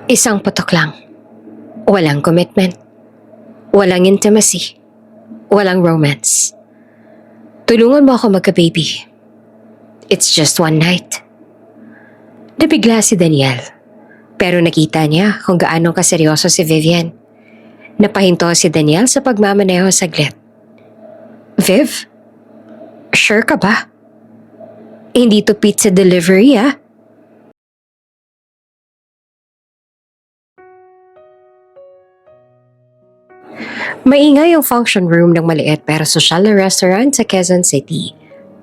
Isang putok lang. Walang commitment. Walang intimacy. Walang romance. Tulungan mo ako magka-baby. It's just one night. Nabigla si Daniel. Pero nakita niya kung gaano kaseryoso si Vivian. Napahinto si Daniel sa pagmamaneho saglit. Viv? Sure ka ba? Hindi to pizza delivery ah. Maingay yung function room ng maliit pero sosyal na restaurant sa Quezon City.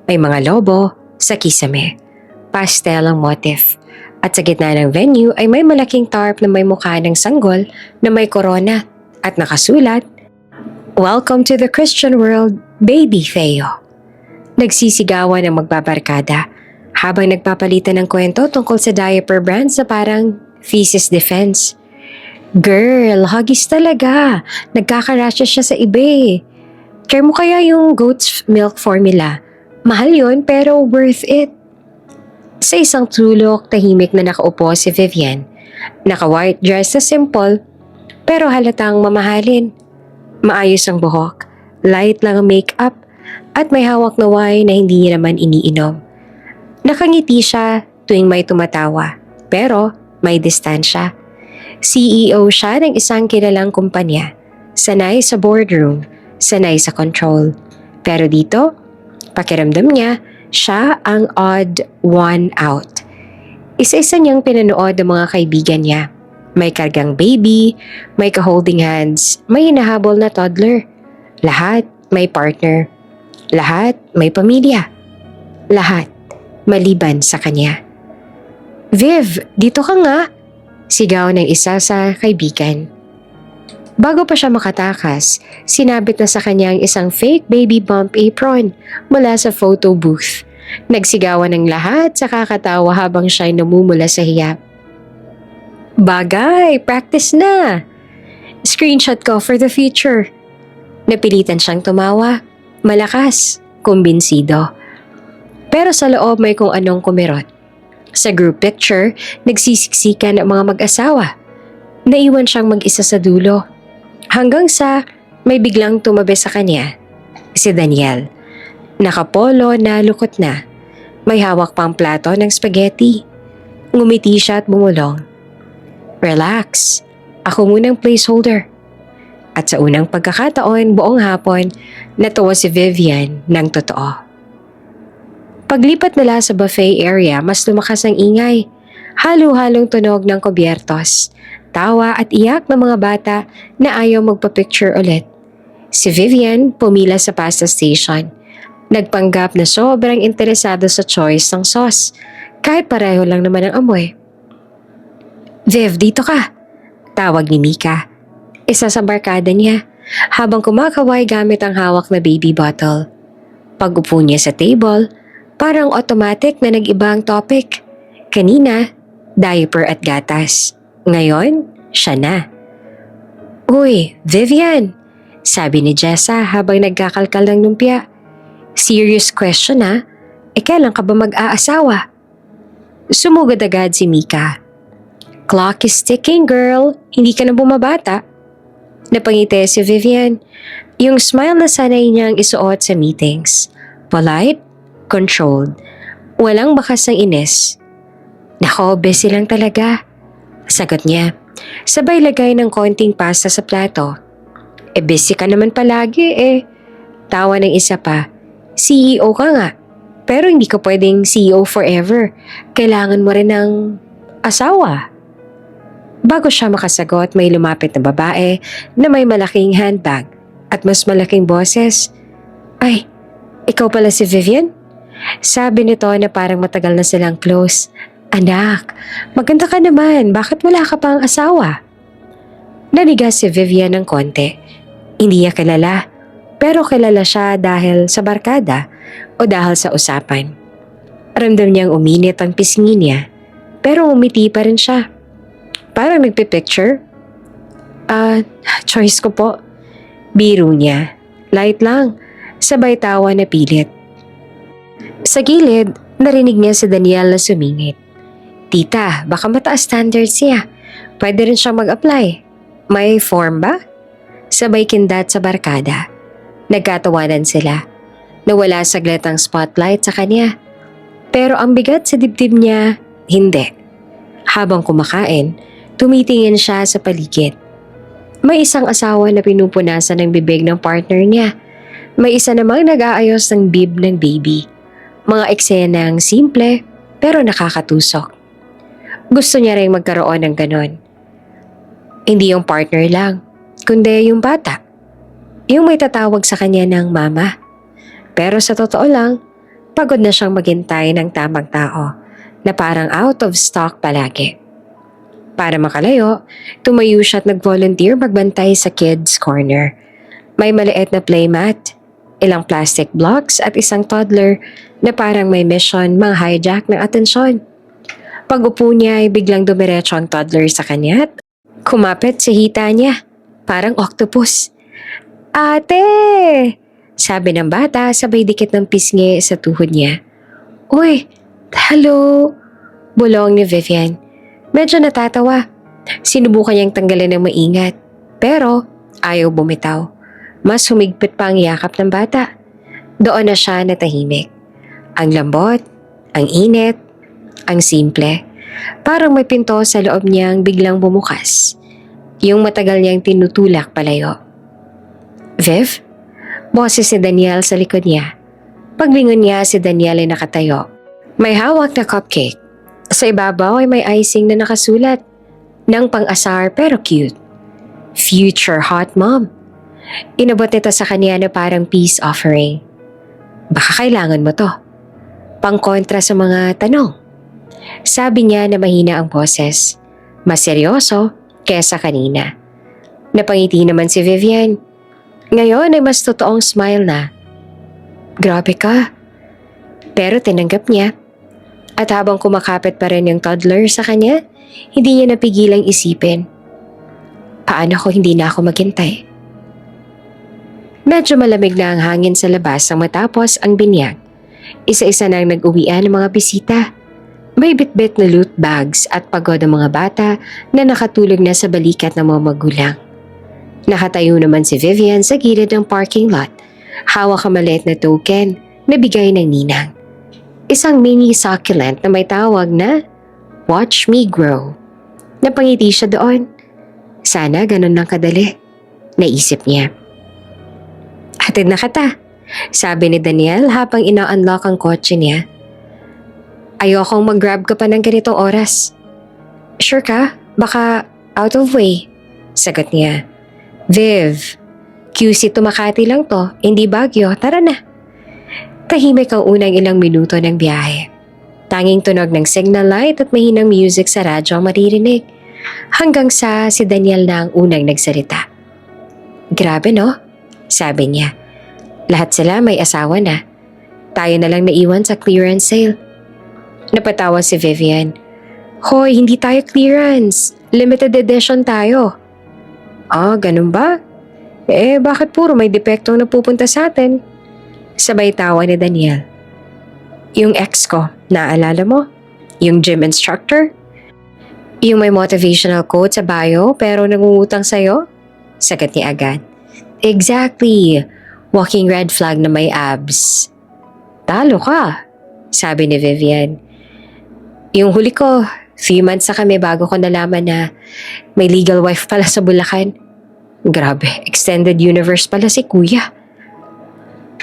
May mga lobo sa kisame, pastel ang motif, at sa gitna ng venue ay may malaking tarp na may mukha ng sanggol na may korona at nakasulat, "Welcome to the Christian world, Baby Theo." Nagsisigawan ang magbabarkada habang nagpapalitan ng kwento tungkol sa diaper brand sa parang thesis defense. Girl, huggies talaga. Nagkakarasya siya sa iba eh. Care mo kaya yung goat's milk formula? Mahal yun pero worth it. Sa isang tulok, tahimik na nakaupo si Vivian. Naka-white dress na simple pero halatang mamahalin. Maayos ang buhok, light lang ang makeup at may hawak na wine na hindi niya naman iniinom. Nakangiti siya tuwing may tumatawa pero may distansya. CEO siya ng isang kilalang kumpanya. Sanay sa boardroom, sanay sa control. Pero dito, pakiramdam niya, siya ang odd one out. Isa-isa niyang pinanood ang mga kaibigan niya. May kargang baby, may ka-holding hands, may hinahabol na toddler. Lahat may partner. Lahat may pamilya. Lahat maliban sa kanya. Viv, dito ka nga! Sigaw ng isa sa kaibigan. Bago pa siya makatakas, sinabit na sa kanya ang isang fake baby bump apron mula sa photo booth. Nagsigawan ng lahat sa kakatawa habang siya'y namumula sa hiya. Bagay, practice na! Screenshot ko for the future. Napilitan siyang tumawa, malakas, kumbinsido. Pero sa loob may kung anong kumirot. Sa group picture, nagsisiksikan ang mga mag-asawa. Naiwan siyang mag-isa sa dulo. Hanggang sa may biglang tumabi sa kanya, si Daniel. Nakapolo na lukot na. May hawak pang plato ng spaghetti. Ngumiti siya at bumulong. Relax, ako munang placeholder. At sa unang pagkakataon buong hapon, natuwa si Vivian ng totoo. Paglipat nila sa buffet area, mas lumakas ang ingay. Halo-halong tunog ng kubyertos, tawa at iyak ng mga bata na ayaw magpa-picture ulit. Si Vivian pumila sa pasta station. Nagpanggap na sobrang interesado sa choice ng sauce, kahit pareho lang naman ang amoy. Viv, dito ka! Tawag ni Mika. Isa sa barkada niya, habang kumakaway gamit ang hawak na baby bottle. Pag-upo niya sa table, parang automatic na nag-iba ang topic. Kanina, diaper at gatas. Ngayon, siya na. Uy, Vivian! Sabi ni Jessa habang nagkakalkal ng lumpia. Serious question ha? Kailan ka ba mag-aasawa? Sumugod agad si Mika. Clock is ticking, girl. Hindi ka na bumabata. Napangiti si Vivian. Yung smile na sanay niyang isuot sa meetings. Polite, controlled. Walang bakas ng inis. Nako, busy lang talaga. Sagot niya. Sabay lagay ng konting pasta sa plato. Busy ka naman palagi eh. Tawa ng isa pa. CEO ka nga. Pero hindi ka pwedeng CEO forever. Kailangan mo rin ng asawa. Bago siya makasagot, may lumapit na babae na may malaking handbag at mas malaking boses. Ay, ikaw pala si Vivian? Sabi nito na parang matagal na silang close. Anak, maganda ka naman. Bakit wala ka pang asawa? Naniga si Vivian ng konti. Hindi niya kilala, pero kilala siya dahil sa barkada o dahil sa usapan. Ramdam niyang uminit ang pisngi niya, pero umiti pa rin siya. Parang nagpipicture. Choice ko po. Biro niya. Light lang. Sabay tawa na pilit. Sa gilid, narinig niya si Daniel na sumingit. Tita, baka mataas standards niya. Pwede rin siyang mag-apply. May form ba? Sabay kindat sa barkada. Nagkatawanan sila. Nawala saglit ang spotlight sa kanya. Pero ang bigat sa dibdib niya, hindi. Habang kumakain, tumitingin siya sa paligid. May isang asawa na pinupunasan ng bibig ng partner niya. May isa namang nag-aayos ng bib ng baby. Mga eksenang simple pero nakakatusok. Gusto niya rin magkaroon ng ganon. Hindi yung partner lang, kundi yung bata. Yung may tatawag sa kanya ng mama. Pero sa totoo lang, pagod na siyang maghintay ng tamang tao na parang out of stock palagi. Para makalayo, tumayo siya at nag-volunteer magbantay sa kids' corner. May maliit na playmat, ilang plastic blocks at isang toddler na parang may mission mang-hijack ng atensyon. Pag-upo niya ay biglang dumiretso ang toddler sa kanya at kumapit sa hita niya, parang octopus. Ate! Sabi ng bata sabay dikit ng pisngi sa tuhod niya. Uy, hello! Bulong ni Vivian. Medyo natatawa. Sinubukan niyang tanggalin ng maingat, pero ayaw bumitaw. Mas humigpit pa ang yakap ng bata. Doon na siya natahimik. Ang lambot, ang init, ang simple. Parang may pinto sa loob niyang biglang bumukas. Yung matagal niyang tinutulak palayo. Viv? Boses si Daniel sa likod niya. Paglingon niya, si Daniel ay nakatayo. May hawak na cupcake. Sa ibabaw ay may icing na nakasulat. Nang pang-asar pero cute. Future hot mom. Inabot nito sa kanya na parang peace offering. Baka kailangan mo to. Pangkontra sa mga tanong. Sabi niya na mahina ang boses. Mas seryoso kesa kanina. Napangiti naman si Vivian. Ngayon ay mas totoong smile na. Grabe ka. Pero tinanggap niya. At habang kumakapit pa rin yung toddler sa kanya, hindi niya napigilang isipin. Paano ko hindi na ako maghintay? Medyo malamig na ang hangin sa labas ang matapos ang binyag. Isa-isa nang nag-uwian ng mga bisita. May bitbit na loot bags at pagod ang mga bata na nakatulog na sa balikat ng mga magulang. Nakatayo naman si Vivian sa gilid ng parking lot. Hawak ang maliit na token na bigay ng ninang. Isang mini succulent na may tawag na Watch Me Grow. Napangiti siya doon. Sana ganun lang kadali, naisip niya. Hatid na kita, sabi ni Daniel habang ina-unlock ang kotse niya. Ayokong mag-grab ka pa ng ganitong oras. Sure ka? Baka out of way, sagot niya. Viv, QC to Makati lang to, hindi Baguio, tara na. Tahimik ang unang ilang minuto ng biyahe. Tanging tunog ng signal light at mahinang music sa radyo ang maririnig. Hanggang sa si Daniel na ang unang nagsalita. Grabe no? Sabi niya. Lahat sila may asawa na. Tayo na lang naiwan sa clearance sale. Napatawa si Vivian. Hoy, hindi tayo clearance. Limited edition tayo. Ah, ganun ba? Bakit puro may depektong napupunta sa atin? Sabay tawa ni Daniel. Yung ex ko, naalala mo? Yung gym instructor? Yung may motivational quote sa bio pero nangungutang sa'yo? Sagot ni agad. Exactly. Walking red flag na may abs. Talo ka, sabi ni Vivian. Yung huli ko, few months na kami bago ko nalaman na may legal wife pala sa Bulacan. Grabe, extended universe pala si kuya.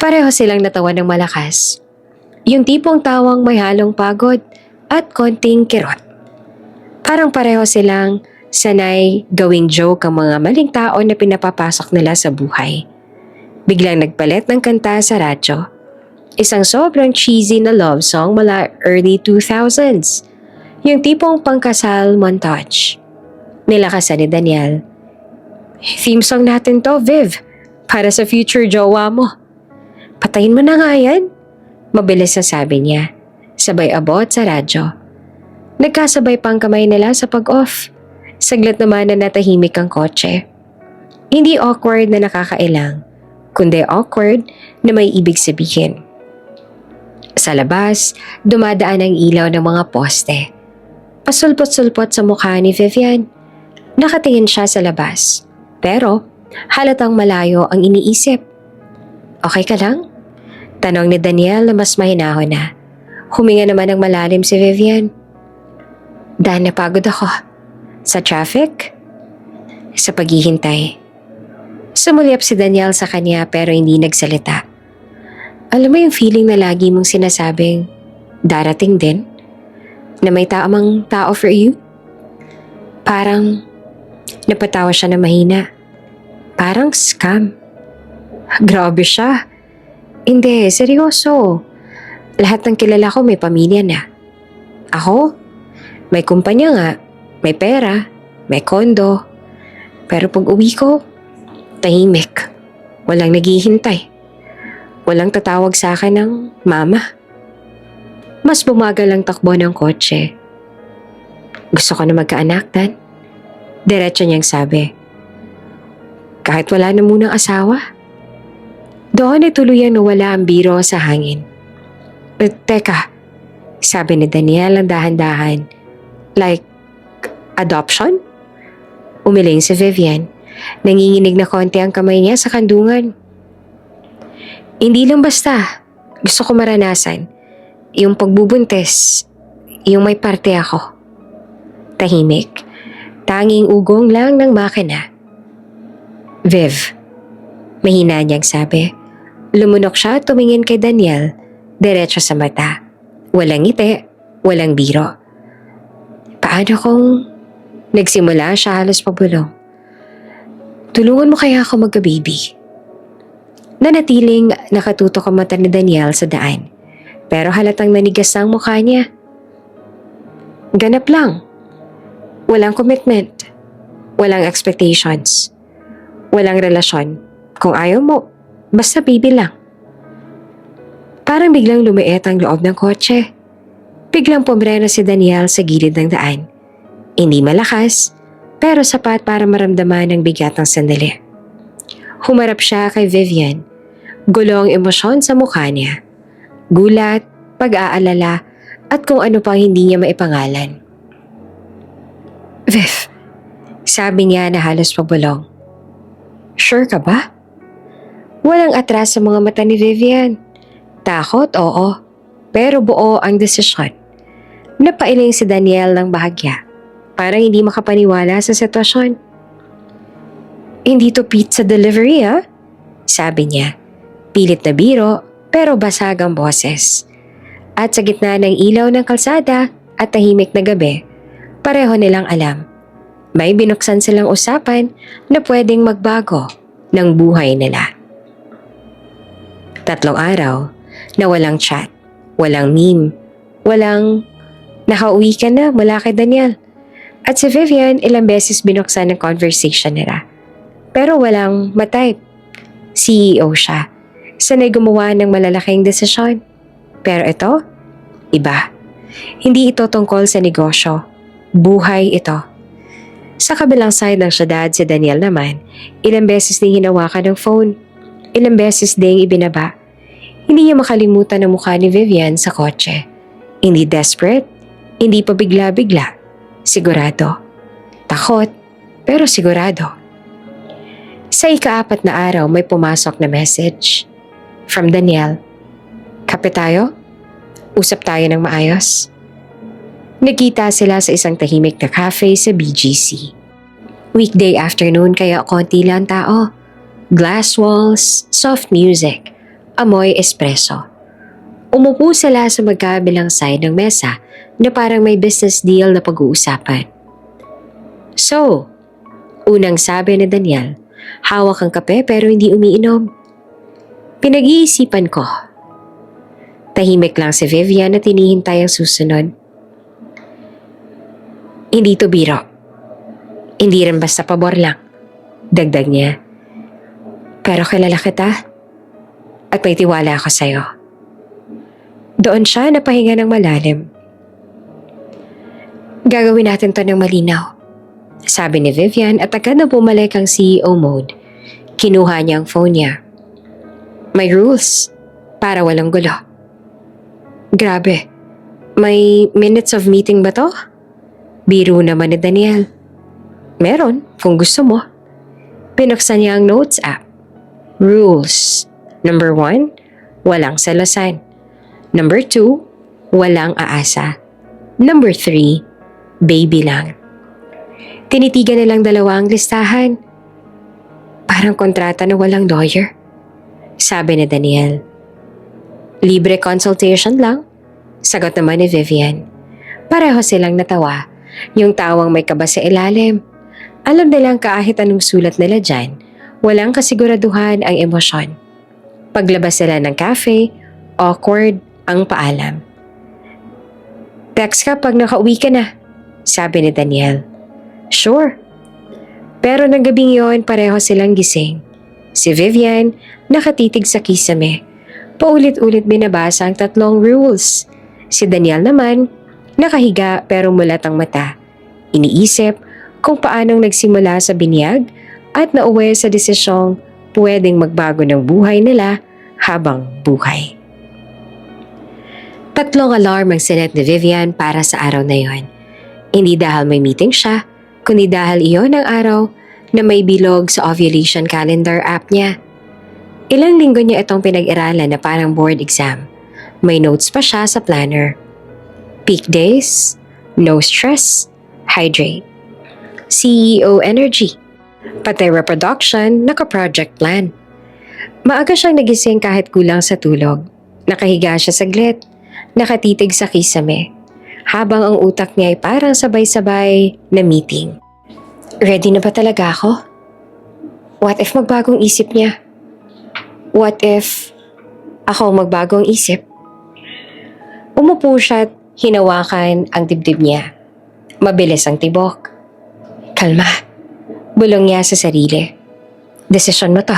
Pareho silang natawa ng malakas. Yung tipong tawang may halong pagod at konting kirot. Parang pareho silang sanay gawing joke ang mga maling tao na pinapapasok nila sa buhay. Biglang nagpalit ng kanta sa radyo. Isang sobrang cheesy na love song mula early 2000s. Yung tipong pangkasal montage. Nilakasan ni Daniel. Theme song natin to, Viv. Para sa future jowa mo. Patayin mo na nga yan. Mabilis na sabi niya. Sabay abot sa radyo. Nagkasabay pang kamay nila sa pag-off. Saglit naman na natahimik ang kotse. Hindi awkward na nakakailang, kundi awkward na may ibig sabihin. Sa labas, dumadaan ang ilaw ng mga poste. Pasulpot-sulpot sa mukha ni Vivian. Nakatingin siya sa labas. Pero halatang malayo ang iniisip. Okay ka lang? Tanong ni Daniel na mas mahinahon na. Huminga naman ng malalim si Vivian. Dahil napagod ako. Sa traffic? Sa paghihintay. Sumulyap si Daniel sa kanya pero hindi nagsalita. Alam mo yung feeling na lagi mong sinasabing, darating din? Na may tamang tao for you? Parang napatawa siya na mahina. Parang scam. Grabe siya. Hindi, seryoso. Lahat ng kilala ko may pamilya na. Ako? May kumpanya nga, may pera, may kondo. Pero pag uwi ko, tahimik. Walang naghihintay. Walang tatawag sa akin ng mama. Mas bumagal ang takbo ng kotse. Gusto ko na magkaanak, Dan. Diretso niyang sabi. Kahit wala na munang asawa. Doon ay tuluyang nawala ang biro sa hangin. Teka, sabi ni Daniel ang dahan-dahan. Like, adoption? Umiling si Vivian. Nanginginig na konti ang kamay niya sa kandungan. Hindi lang basta. Gusto ko maranasan. Yung pagbubuntis. Yung may parte ako. Tahimik. Tanging ugong lang ng makina. Viv. Mahina niyang sabi. Lumunok siya at tumingin kay Daniel. Diretso sa mata. Walang ngiti. Walang biro. Paano kung nagsimula siya halos pabulong? Tulungan mo kaya ako magka-baby? Nanatiling nakatutok ang mata ni Daniel sa daan. Pero halatang nanigas ang mukha niya. Ganap lang. Walang commitment. Walang expectations. Walang relasyon. Kung ayaw mo, basta baby lang. Parang biglang lumiit ang loob ng kotse. Biglang pumreno si Daniel sa gilid ng daan. Hindi malakas, pero sapat para maramdaman ang bigat ng sandali. Humarap siya kay Vivian. Gulo ang emosyon sa mukha niya. Gulat, pag-aalala, at kung ano pang hindi niya maipangalan. Viv, sabi niya na halos pabulong. Sure ka ba? Walang atras sa mga mata ni Vivian. Takot, oo. Pero buo ang desisyon. Napailing si Daniel ng bahagya. Parang hindi makapaniwala sa sitwasyon. Hindi to pizza delivery, ha? Sabi niya. Pilit na biro, pero basag ang boses. At sa gitna ng ilaw ng kalsada at tahimik na gabi, pareho nilang alam. May binuksan silang usapan na pwedeng magbago ng buhay nila. 3 araw na walang chat, walang meme, walang nakauwi ka na mula kay Daniel. At si Vivian ilang beses binuksan ng conversation nila. Pero walang matype. CEO siya. Sanay gumawa ng malalaking desisyon. Pero ito, iba. Hindi ito tungkol sa negosyo. Buhay ito. Sa kabilang side ng syudad si Daniel naman, ilang beses ding hinawakan ng phone. Ilang beses ding ibinaba. Hindi niya makalimutan ang mukha ni Vivian sa kotse. Hindi desperate, hindi pa bigla-bigla. Sigurado. Takot, pero sigurado. Sa ika-4 na araw may pumasok na message. From Daniel. Kape tayo? Usap tayo ng maayos? Nagkita sila sa isang tahimik na cafe sa BGC. Weekday afternoon kaya konti lang tao. Glass walls, soft music, amoy espresso. Umupo sila sa magkabilang side ng mesa na parang may business deal na pag-uusapan. So, unang sabi ni Daniel, hawak ang kape pero hindi umiinom. Pinag-iisipan ko. Tahimik lang si Vivian na tinihintay ang susunod. Hindi to biro. Hindi rin basta pabor lang. Dagdag niya. Pero kilala kita at may tiwala ako sa'yo. Doon siya napahinga ng malalim. Gagawin natin to ng malinaw. Sabi ni Vivian at agad na bumalik ang CEO mode. Kinuha niya ang phone niya. May rules para walang gulo. Grabe, may minutes of meeting ba to? Biro naman ni Daniel. Meron, kung gusto mo. Pinuksan niya ang notes app. Rules. Number 1, walang selosan. Number 2, walang aasa. Number 3, baby lang. Tinitigan nilang dalawa ang listahan. Parang kontrata na walang lawyer. Sabi ni Daniel. Libre consultation lang. Sagot naman ni Vivian. Pareho silang natawa. Yung tawang may kaba sa ilalim. Alam nilang kahit anong sulat nila dyan, walang kasiguraduhan ang emosyon. Paglabas sila ng cafe, awkward ang paalam. Text ka pag nakauwi ka na, sabi ni Daniel. Sure. Pero ng gabing yon pareho silang gising. Si Vivian nakatitig sa kisame. Paulit-ulit binabasa ang 3 rules. Si Daniel naman nakahiga pero mulat ang mata. Iniisip kung paanong nagsimula sa binyag at nauwi sa desisyong pwedeng magbago ng buhay nila habang buhay. 3 alarm ang sinet ni Vivian para sa araw na yon. Hindi dahil may meeting siya, kundi dahil iyon ang araw na may bilog sa ovulation calendar app niya. Ilang linggo niya itong pinag-iralan na parang board exam. May notes pa siya sa planner. Peak days, no stress, hydrate. CEO energy. Pati reproduction, naka-project plan. Maaga siyang nagising kahit kulang sa tulog. Nakahiga siya saglit, nakatitig sa kisame. Habang ang utak niya ay parang sabay-sabay na meeting. Ready na ba talaga ako? What if magbagong isip niya? What if ako magbagong isip? Umupo siya at hinawakan ang dibdib niya. Mabilis ang tibok. Kalma. Bulong niya sa sarili. Desisyon mo to.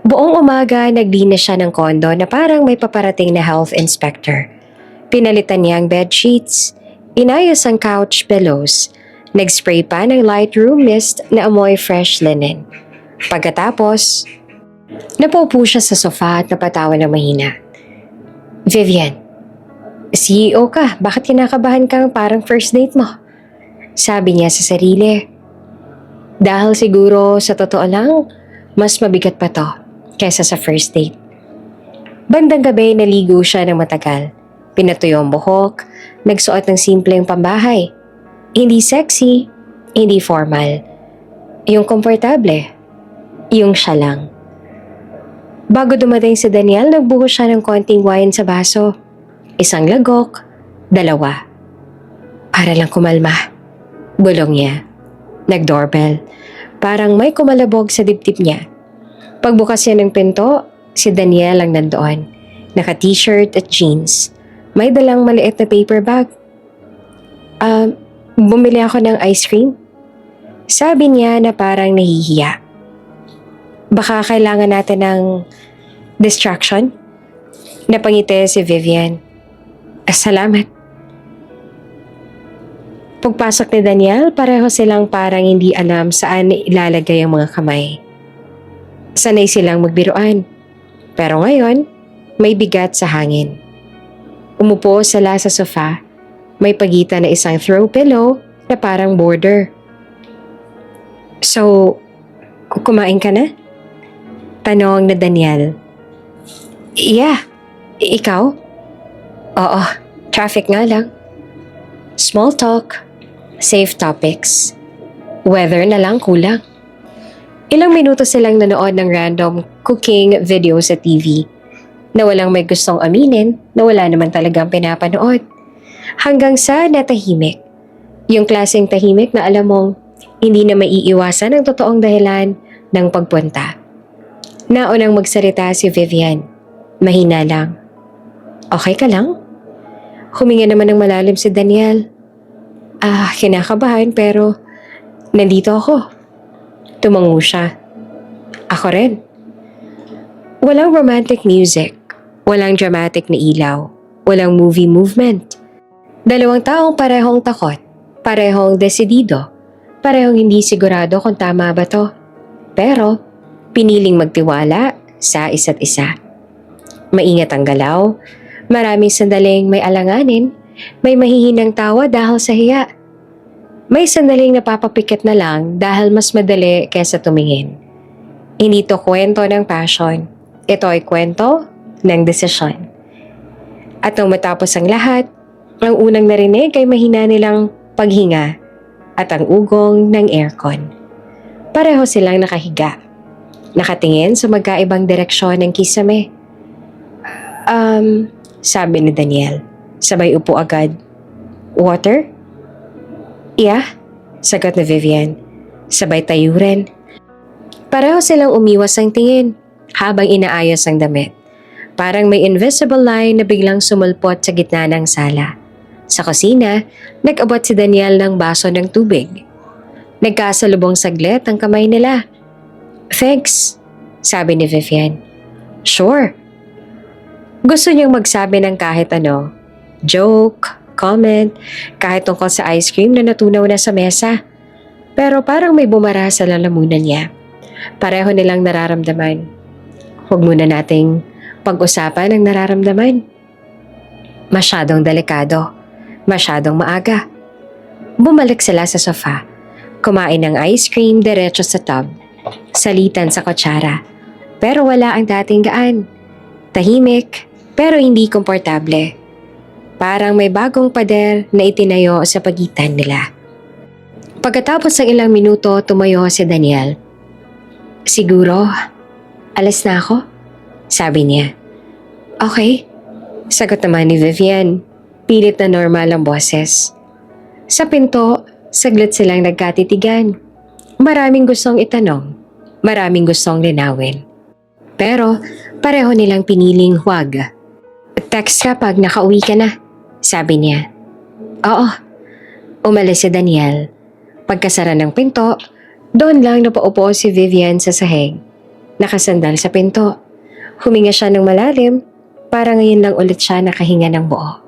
Buong umaga naglinis siya ng kondo na parang may paparating na health inspector. Pinalitan niya ang bedsheets, inayos ang couch pillows, nag-spray pa ng light room mist na amoy fresh linen. Pagkatapos, napaupo siya sa sofa at napatawa ng mahina. Vivian, CEO ka, bakit kinakabahan kang parang first date mo? Sabi niya sa sarili. Dahil siguro sa totoo lang, mas mabigat pa to kaysa sa first date. Bandang gabi naligo siya ng matagal. Pinatuyo ang buhok, nagsuot ng simpleng pambahay. Hindi sexy, hindi formal. Yung komportable, yung siya lang. Bago dumating si Daniel, nagbuhos siya ng konting wine sa baso. 1 lagok, 2. Para lang kumalma. Bulong niya. Nag-doorbell. Parang may kumalabog sa dibdib niya. Pagbukas niya ng pinto, si Daniel ang nandoon. Naka-t-shirt at jeans. May dalang maliit na paper bag. Bumili ako ng ice cream. Sabi niya na parang nahihiya. Baka kailangan natin ng distraction? Napangiti si Vivian. Salamat. Pagpasok ni Daniel, pareho silang parang hindi alam saan ilalagay ang mga kamay. Sanay silang magbiruan. Pero ngayon, may bigat sa hangin. Umupo sila sa sofa. May pagitan na isang throw pillow na parang border. So, kumain ka na? Tanong na Daniel. Yeah. Ikaw? Oo. Traffic nga lang. Small talk. Safe topics. Weather na lang kulang. Ilang minuto silang nanood ng random cooking video sa TV na walang may gustong aminin na wala naman talagang pinapanood. Hanggang sa natahimik. Yung klaseng tahimik na alam mong hindi na maiiwasan ang totoong dahilan ng pagpunta. Naunang magsalita si Vivian. Mahina lang. Okay ka lang? Huminga naman ng malalim si Daniel. Kinakabahan pero nandito ako. Tumango siya. Ako rin. Walang romantic music. Walang dramatic na ilaw. Walang movie movement. 2 taong parehong takot. Parehong desidido. Parehong hindi sigurado kung tama ba to. Pero piniling magtiwala sa isa't isa. Maingat ang galaw. Maraming sandaling may alanganin. May mahihinang tawa dahil sa hiya. May sandaling napapapikit na lang dahil mas madali kaysa tumingin. Hindi to kwento ng passion. Ito ay kwento ng desisyon. At nung matapos ang lahat, ang unang narinig ay mahina nilang paghinga at ang ugong ng aircon. Pareho silang nakahiga. Nakatingin sa magkaibang direksyon ng kisame. Sabi ni Daniel. Sabay upo agad. Water? Yeah, sagot ni Vivian. Sabay tayo rin. Pareho silang umiwas ang tingin habang inaayos ang damit. Parang may invisible line na biglang sumulpot sa gitna ng sala. Sa kusina, nag-abot si Daniel ng baso ng tubig. Nagkasalubong saglit ang kamay nila. Thanks, sabi ni Vivian. Sure. Gusto niyang magsabi ng kahit ano. Joke, comment, kahit tungkol sa ice cream na natunaw na sa mesa. Pero parang may bumara sa lalamunan niya. Pareho nilang nararamdaman. Huwag muna nating pag-usapan ang nararamdaman. Masyadong delikado. Masyadong maaga. Bumalik sila sa sofa. Kumain ng ice cream diretso sa tub. Salitan sa kutsara. Pero wala ang dating gaan. Tahimik, pero hindi komportable. Parang may bagong pader na itinayo sa pagitan nila. Pagkatapos ng ilang minuto, tumayo si Daniel. Siguro, alas na ako? Sabi niya. Okay, sagot naman ni Vivian. Pilit na normal ang boses. Sa pinto, saglit silang nagkatitigan. Maraming gustong itanong. Maraming gustong linawin. Pero pareho nilang piniling huwag. Text ka pag nakauwi ka na, sabi niya. Oo. Umalis si Daniel. Pagkasara ng pinto, doon lang napaupo si Vivian sa sahig. Nakasandal sa pinto. Huminga siya ng malalim, para ngayon lang ulit siya nakahinga ng buo.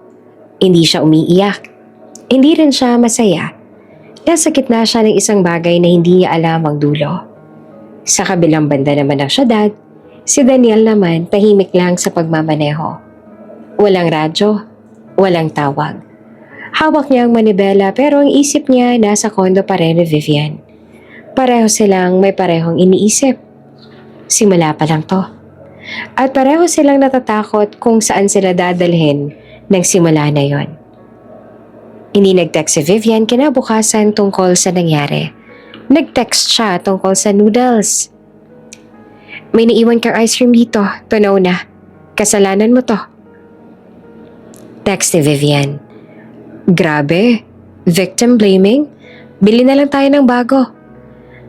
Hindi siya umiiyak. Hindi rin siya masaya. Nasa gitna siya ng isang bagay na hindi niya alam ang dulo. Sa kabilang banda naman ng syudad, si Daniel naman tahimik lang sa pagmamaneho. Walang radyo, walang tawag. Hawak niya ang manibela pero ang isip niya nasa kondo pa rin ni Vivian. Pareho silang may parehong iniisip. Simula pa lang to. At pareho silang natatakot kung saan sila dadalhin ng simula na yon. Hindi nag-text si Vivian kinabukasan tungkol sa nangyari. Nag-text siya tungkol sa noodles. May naiwan kang ice cream dito, tunaw na. Kasalanan mo to. Text ni Vivian. Grabe, victim blaming? Bili na lang tayo ng bago.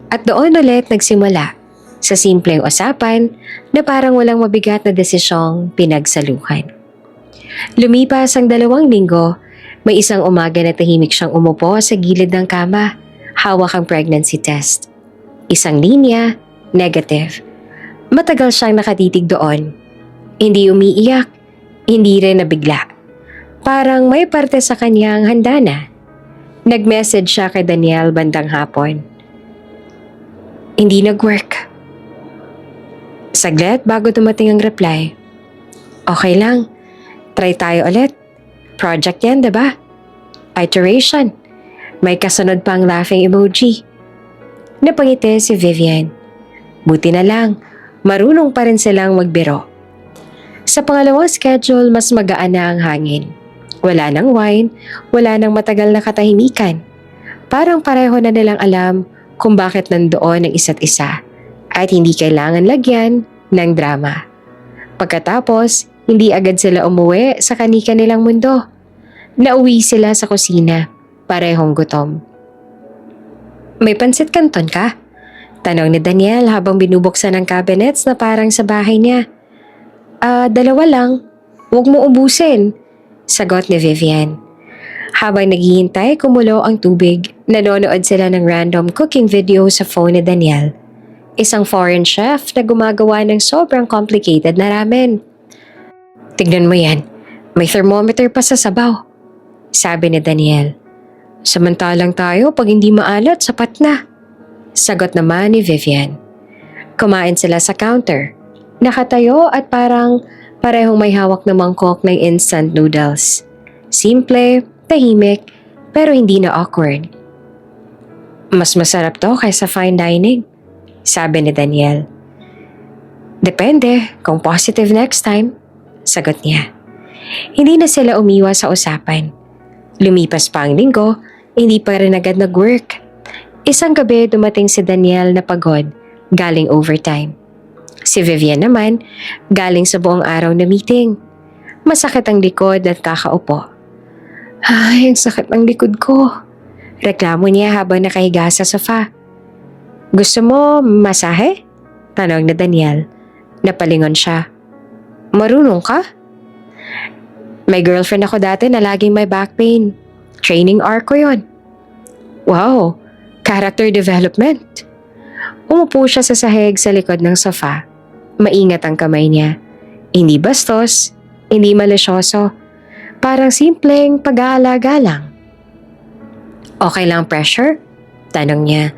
At doon ulit nagsimula sa simpleng usapan na parang walang mabigat na desisyong pinagsaluhan. Lumipas ang 2 linggo, may isang umaga na tahimik siyang umupo sa gilid ng kama, hawak ang pregnancy test. Isang linya, negative. Matagal siyang nakatitig doon. Hindi umiiyak, hindi rin nabigla. Parang may parte sa kanyang handa na. Nag-message siya kay Daniel bandang hapon. Hindi nag-work. Saglit bago dumating ang reply. Okay lang. Try tayo ulit. Project yan, diba? Iteration. May kasunod pang laughing emoji. Napangiti si Vivian. Buti na lang, marunong pa rin silang magbiro. Sa pangalawang schedule, mas magaan na ang hangin. Wala nang wine, wala nang matagal na katahimikan. Parang pareho na nilang alam kung bakit nandoon ang isa't isa at hindi kailangan lagyan ng drama. Pagkatapos, hindi agad sila umuwi sa kanika nilang mundo. Nauwi sila sa kusina, parehong gutom. May pansit canton ka? Tanong ni Daniel habang binubuksan ang cabinets na parang sa bahay niya. 2 lang. Huwag mo ubusin, sagot ni Vivian. Habang naghihintay kumulo ang tubig, nanonood sila ng random cooking video sa phone ni Daniel. Isang foreign chef na gumagawa ng sobrang complicated na ramen. Tignan mo yan, may thermometer pa sa sabaw, sabi ni Daniel. Samantalang tayo pag hindi maalat, sapat na, sagot naman ni Vivian. Kumain sila sa counter. Nakatayo at parang parehong may hawak na mangkok ng instant noodles. Simple, tahimik, pero hindi na awkward. Mas masarap to kaysa fine dining, sabi ni Daniel. Depende kung positive next time, sagot niya. Hindi na sila umiwas sa usapan. Lumipas pa ang linggo, hindi pa rin agad nag-work. Isang gabi dumating si Daniel na pagod, galing overtime. Si Vivian naman, galing sa buong araw na meeting. Masakit ang likod at kakaupo. Ay, ang sakit ng likod ko. Reklamo niya habang nakahiga sa sofa. Gusto mo masahe? Tanong na Daniel. Napalingon siya. Marunong ka? May girlfriend ako dati na laging may back pain. Training arc ko yun. Wow, character development. Umupo siya sa sahig sa likod ng sofa. Maingat ang kamay niya. Hindi bastos, hindi malisyoso. Parang simpleng pag-aalaga lang. Okay lang pressure? Tanong niya.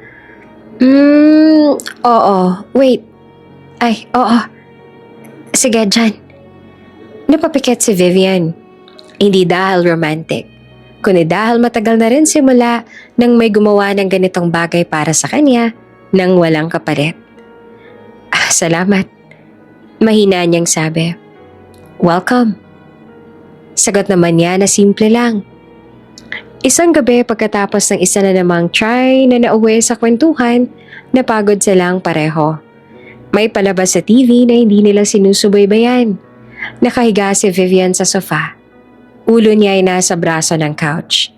Oo. Wait. Ay, oo. Sige, dyan. Napapikit si Vivian. Hindi dahil romantic, kundi dahil matagal na rin simula nang may gumawa ng ganitong bagay para sa kanya nang walang kapalit. Salamat. Mahina niyang sabi. Welcome. Sagot naman niya na simple lang. Isang gabi pagkatapos ng isa na namang try na nauwi sa kwentuhan, napagod silang pareho. May palabas sa TV na hindi nila sinusubaybayan. Nakahiga si Vivian sa sofa. Ulo niya ay nasa braso ng couch.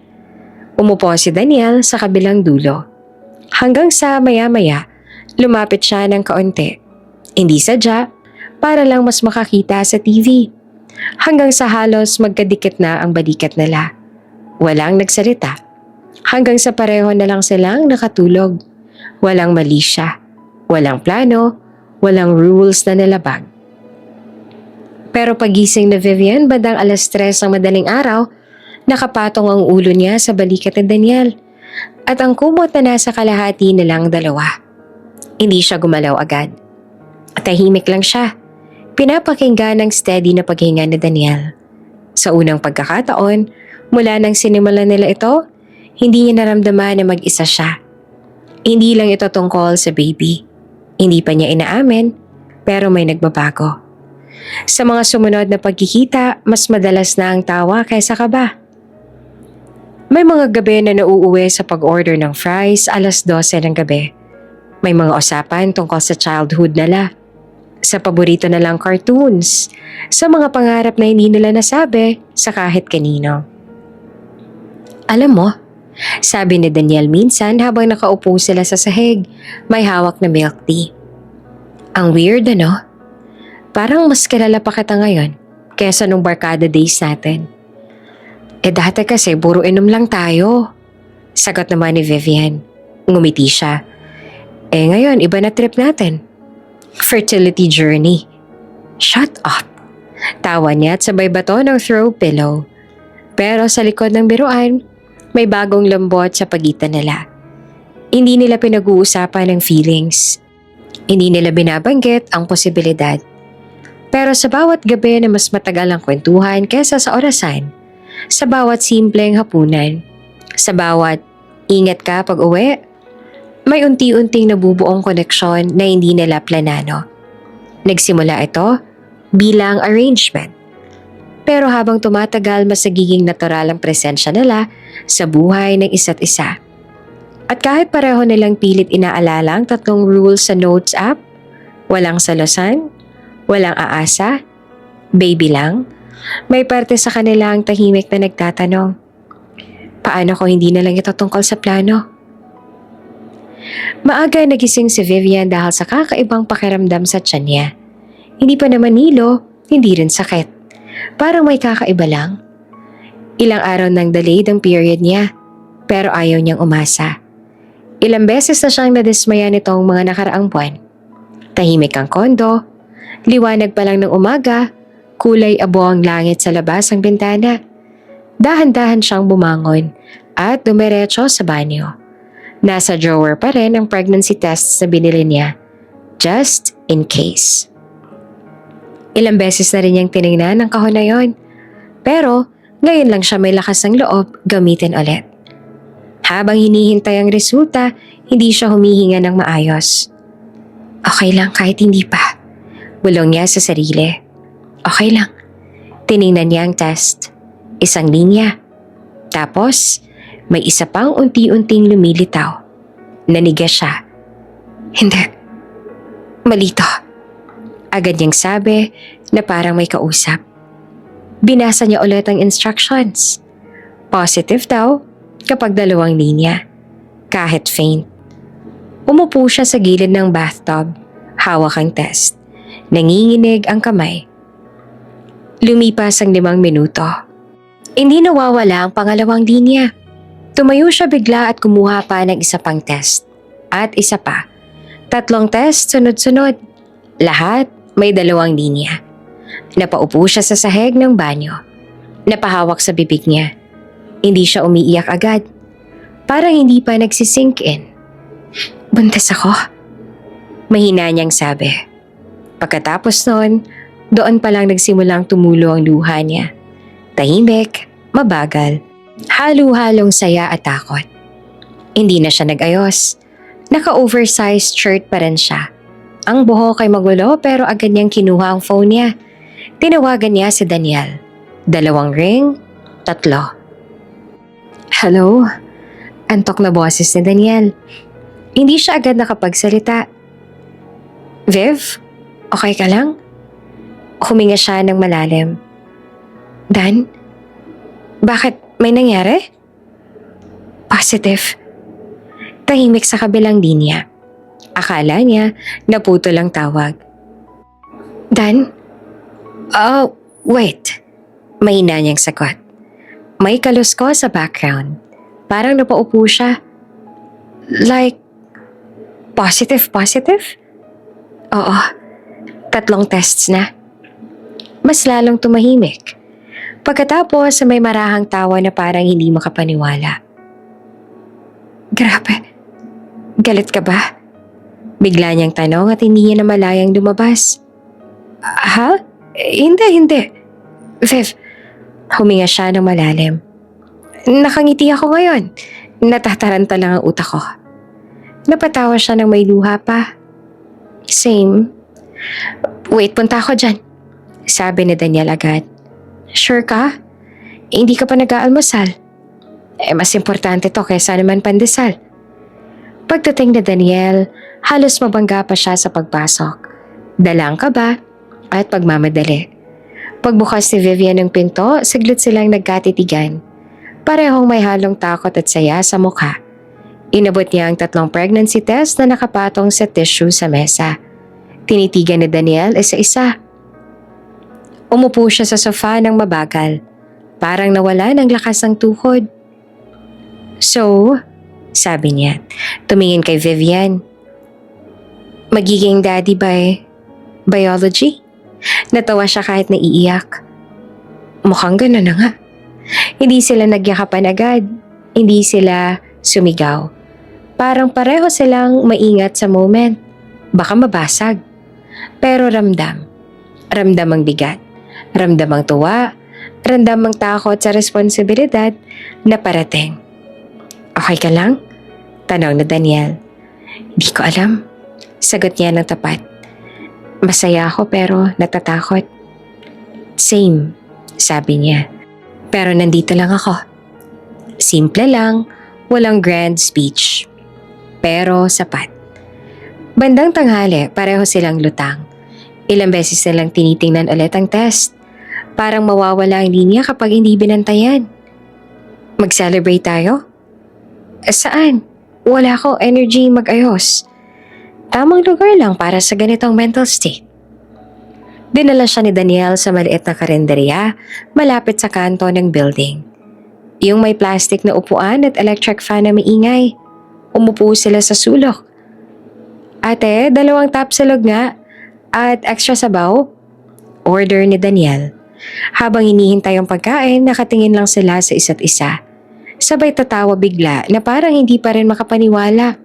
Umupo si Daniel sa kabilang dulo. Hanggang sa maya-maya, lumapit siya ng kaunti. Hindi sadya, para lang mas makakita sa TV. Hanggang sa halos magkadikit na ang balikat nila. Walang nagsalita. Hanggang sa pareho na lang silang nakatulog. Walang mali siya. Walang plano. Walang rules na nilabag. Pero pagising na Vivian bandang 3:00 ng madaling araw, nakapatong ang ulo niya sa balikat ni Daniel at ang kumot na nasa kalahati nilang dalawa. Hindi siya gumalaw agad. Tahimik lang siya. Pinapakinggan ng steady na paghinga ni Daniel. Sa unang pagkakataon, mula nang sinimulan nila ito, hindi niya naramdaman na mag-isa siya. Hindi lang ito tungkol sa baby. Hindi pa niya inaamin, pero may nagbabago. Sa mga sumunod na pagkikita, mas madalas na ang tawa kaysa kaba. May mga gabi na nauuwi sa pag-order ng fries 12:00 ng gabi. May mga usapan tungkol sa childhood nila, sa paborito na lang cartoons, sa mga pangarap na hindi nila nasabi sa kahit kanino. Alam mo, sabi ni Daniel minsan habang nakaupo sila sa sahig, may hawak na milk tea. Ang weird ano? Parang mas kilala pa kita ngayon kesa nung barkada days natin. Dati kasi puro inom lang tayo. Sagot naman ni Vivian. Ngumiti siya. Ngayon iba na trip natin. Fertility journey. Shut up. Tawa niya at sabay bato ng throw pillow. Pero sa likod ng biruan, may bagong lambot sa pagitan nila. Hindi nila pinag-uusapan ng feelings. Hindi nila binabanggit ang posibilidad. Pero sa bawat gabi na mas matagal ang kwentuhan kesa sa orasan, sa bawat simpleng hapunan, sa bawat ingat ka pag uwi, may unti-unting nabubuong koneksyon na hindi nila planano. Nagsimula ito bilang arrangement. Pero habang tumatagal, mas nagiging natural ang presensya nila sa buhay ng isa't isa. At kahit pareho nilang pilit inaalala ang 3 rules sa notes app, walang salosan, walang aasa, baby lang, may parte sa kanila ang tahimik na nagtatanong, paano ko hindi na lang ito tungkol sa plano? Maaga nagising si Vivian dahil sa kakaibang pakiramdam sa tiyan niya. Hindi pa naman hilo, hindi rin sakit. Parang may kakaiba lang. Ilang araw nang delayed ang period niya, pero ayaw niyang umasa. Ilang beses na siyang nadismaya nitong mga nakaraang buwan. Tahimik ang kondo, liwanag pa lang ng umaga, kulay abo ang langit sa labas ng bintana. Dahan-dahan siyang bumangon at dumiretso sa banyo. Nasa drawer pa rin ang pregnancy tests na binili niya, just in case. Ilang beses na rin niyang tinignan ang kahon na yon, pero ngayon lang siya may lakas ng loob gamitin ulit. Habang hinihintay ang resulta, hindi siya humihinga ng maayos. Okay lang kahit hindi pa. Bulong niya sa sarili. Okay lang. Tiningnan niya ang test. Isang linya. Tapos, may isa pang unti-unting lumilitaw. Naniga siya. Hindi. Mali to. Agad niyang sabi na parang may kausap. Binasa niya ulit ang instructions. Positive daw kapag 2 linya. Kahit faint. Umupo siya sa gilid ng bathtub. Hawak ang test. Nanginginig ang kamay. Lumipas ang 5 minuto. Hindi nawawala ang pangalawang linya. Tumayo siya bigla at kumuha pa ng isa pang test. At isa pa. 3 test sunod-sunod. Lahat may 2 linya. Napaupo siya sa sahig ng banyo. Napahawak sa bibig niya. Hindi siya umiiyak agad. Parang hindi pa nagsisink in. Buntis ako. Mahina niyang sabi. Pagkatapos noon, doon pa lang nagsimulang tumulo ang luha niya. Tahimik, mabagal, halo-halong saya at takot. Hindi na siya nag-ayos. Naka-oversized shirt pa rin siya. Ang buhok ay magulo pero agad niyang kinuha ang phone niya. Tinawagan niya si Daniel. 2 ring, 3. Hello? Antok na boses ni Daniel. Hindi siya agad nakapagsalita. Viv, okay ka lang? Huminga siya ng malalim. Dan? Bakit may nangyari? Positive. Tahimik sa kabilang linya. Akala niya naputol ang tawag. Dan? Oh, wait. Mahina niyang sagot. May kalusko sa background. Parang napaupo siya. Like, positive? Oo. 3 tests na. Mas lalong tumahimik. Pagkatapos may marahang tawa na parang hindi makapaniwala. Grabe. Galit ka ba? Bigla niyang tanong at hindi niya namalayang lumabas. Ha? Hindi. Viv, huminga siya ng malalim. Nakangiti ako ngayon. Natataranta lang ang utak ko. Napatawa siya ng may luha pa. Same. Wait, punta ako dyan. Sabi ni Daniel agad. Sure ka? Hindi ka pa nag-aalmusal. Mas importante to kaysa naman pandesal. Pagdating ni Daniel, halos mabangga pa siya sa pagpasok. Dalang kaba at pagmamadali. Pagbukas ni Vivian ng pinto, saglit silang nagkatitigan. Parehong may halong takot at saya sa mukha. Inabot niya ang 3 pregnancy test na nakapatong sa tissue sa mesa. Tinitigan ni Daniel isa-isa. Umupo siya sa sofa ng mabagal. Parang nawala ng lakas ang tuhod. So, sabi niya, tumingin kay Vivian. Magiging daddy by biology? Natawa siya kahit naiiyak. Mukhang gano'n na nga. Hindi sila nagyakapan agad. Hindi sila sumigaw. Parang pareho silang maingat sa moment. Baka mabasag. Pero ramdam. Ramdam ang bigat. Ramdam ang tuwa. Ramdam ang takot sa responsibilidad na parating. Okay ka lang? Tanong na Daniel. Hindi ko alam. Sagot niya ng tapat. Masaya ako pero natatakot. Same, sabi niya. Pero nandito lang ako. Simple lang, walang grand speech. Pero sapat. Bandang tanghali, pareho silang lutang. Ilang beses nilang tinitingnan ulit ang test. Parang mawawala ang linya kapag hindi binantayan. Mag-celebrate tayo? Saan? Wala ko energy mag-ayos. Tamang lugar lang para sa ganitong mental state. Dinala siya ni Daniel sa maliit na karinderya malapit sa kanto ng building. Yung may plastic na upuan at electric fan na maingay. Umupo sila sa sulok. Ate, 2 tapsilog nga at extra sabaw. Order ni Daniel. Habang hinihintay ang pagkain, nakatingin lang sila sa isa't isa. Sabay tatawa bigla na parang hindi pa rin makapaniwala.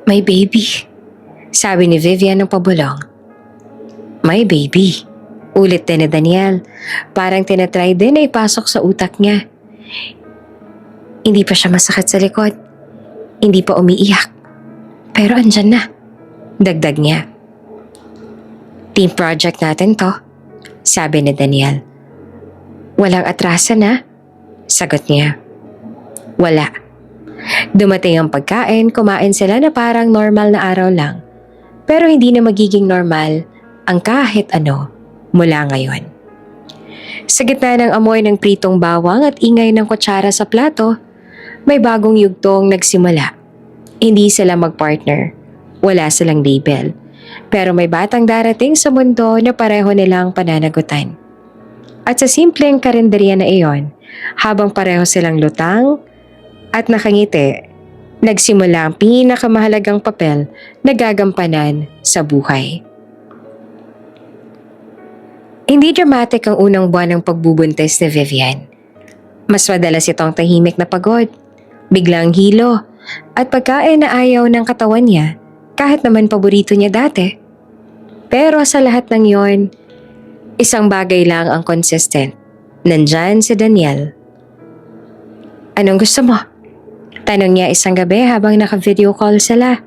My baby, sabi ni Vivian ng pabulong. My baby, ulit din ni Daniel. Parang tinatry din na ipasok sa utak niya. Hindi pa siya masakit sa likod. Hindi pa umiiyak. Pero andyan na. Dagdag niya. Team project natin to, sabi ni Daniel. Walang atrasan na, sagot niya. Wala. Dumating ang pagkain, kumain sila na parang normal na araw lang. Pero hindi na magiging normal ang kahit ano mula ngayon. Sa gitna ng amoy ng pritong bawang at ingay ng kutsara sa plato, may bagong yugtong nagsimula. Hindi sila magpartner. Wala silang label. Pero may batang darating sa mundo na pareho nilang pananagutan. At sa simpleng karinderya na iyon, habang pareho silang lutang at nakangiti, nagsimula ang pinakamahalagang papel na gagampanan sa buhay. Hindi dramatic ang unang buwan ng pagbubuntis ni Vivian. Mas madalas itong tahimik na pagod, biglang hilo, at pagkain na ayaw ng katawan niya kahit naman paborito niya dati. Pero sa lahat ng yon, isang bagay lang ang consistent. Nandyan si Daniel. Anong gusto mo? Tanong niya isang gabi habang naka-video call sila.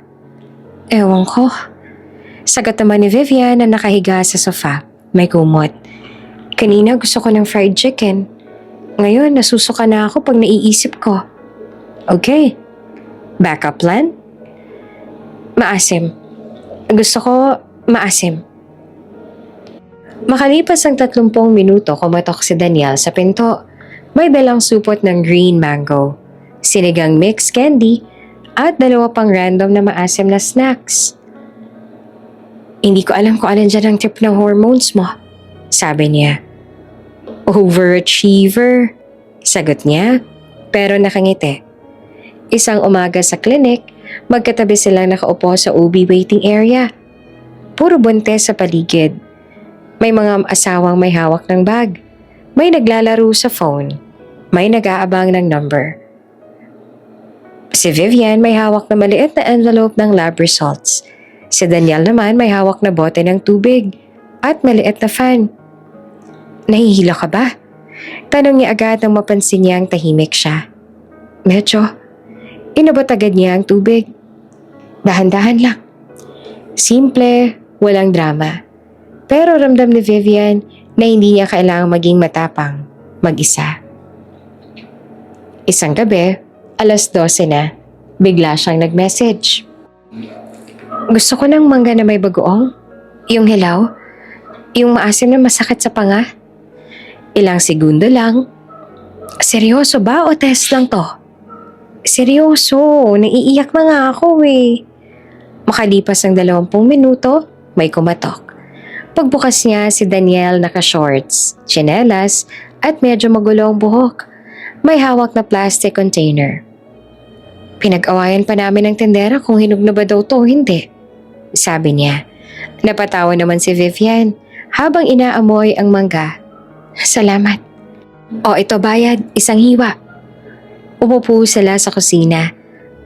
Ewan ko. Sagot naman ni Vivian na nakahiga sa sofa. May kumot. Kanina gusto ko ng fried chicken. Ngayon nasusuka na ako pag naiisip ko. Okay. Backup plan? Maasim. Gusto ko maasim. Makalipas ang 30 minuto, kumatok si Daniel sa pinto. May dalang supot ng green mango, sinigang mixed candy, at 2 pang random na maasim na snacks. Hindi ko alam kung alin dyan ang trip ng hormones mo, sabi niya. Overachiever, sagot niya, pero nakangiti. Isang umaga sa clinic, magkatabi silang nakaupo sa OB waiting area. Puro buntes sa paligid. May mga asawang may hawak ng bag. May naglalaro sa phone. May nag-aabang ng number. Si Vivian may hawak na maliit na envelope ng lab results. Si Daniel naman may hawak na bote ng tubig at maliit na fan. Nahihilo ka ba? Tanong niya agad nang mapansin niyang tahimik siya. Medyo. Inabot agad niya ang tubig. Dahan-dahan lang. Simple, walang drama. Pero ramdam ni Vivian na hindi niya kailangang maging matapang, mag-isa. Isang gabi, 12:00 na, bigla siyang nag-message. Gusto ko ng mangga na may bagoong, yung hilaw, yung maasim na masakit sa panga. Ilang segundo lang. Seryoso ba o test lang to? Seryoso, naiiyak na nga ako eh. Makalipas ng 20 minuto, may kumatok. Pagbukas niya, si Daniel naka-shorts, tsinelas, at medyo magulo ang buhok. May hawak na plastic container. Pinag-awayan pa namin ng tendera kung hinog na ba daw to o hindi, sabi niya. Napatawa naman si Vivian habang inaamoy ang mangga. Salamat. O ito bayad, isang hiwa. Umupo sila sa kusina.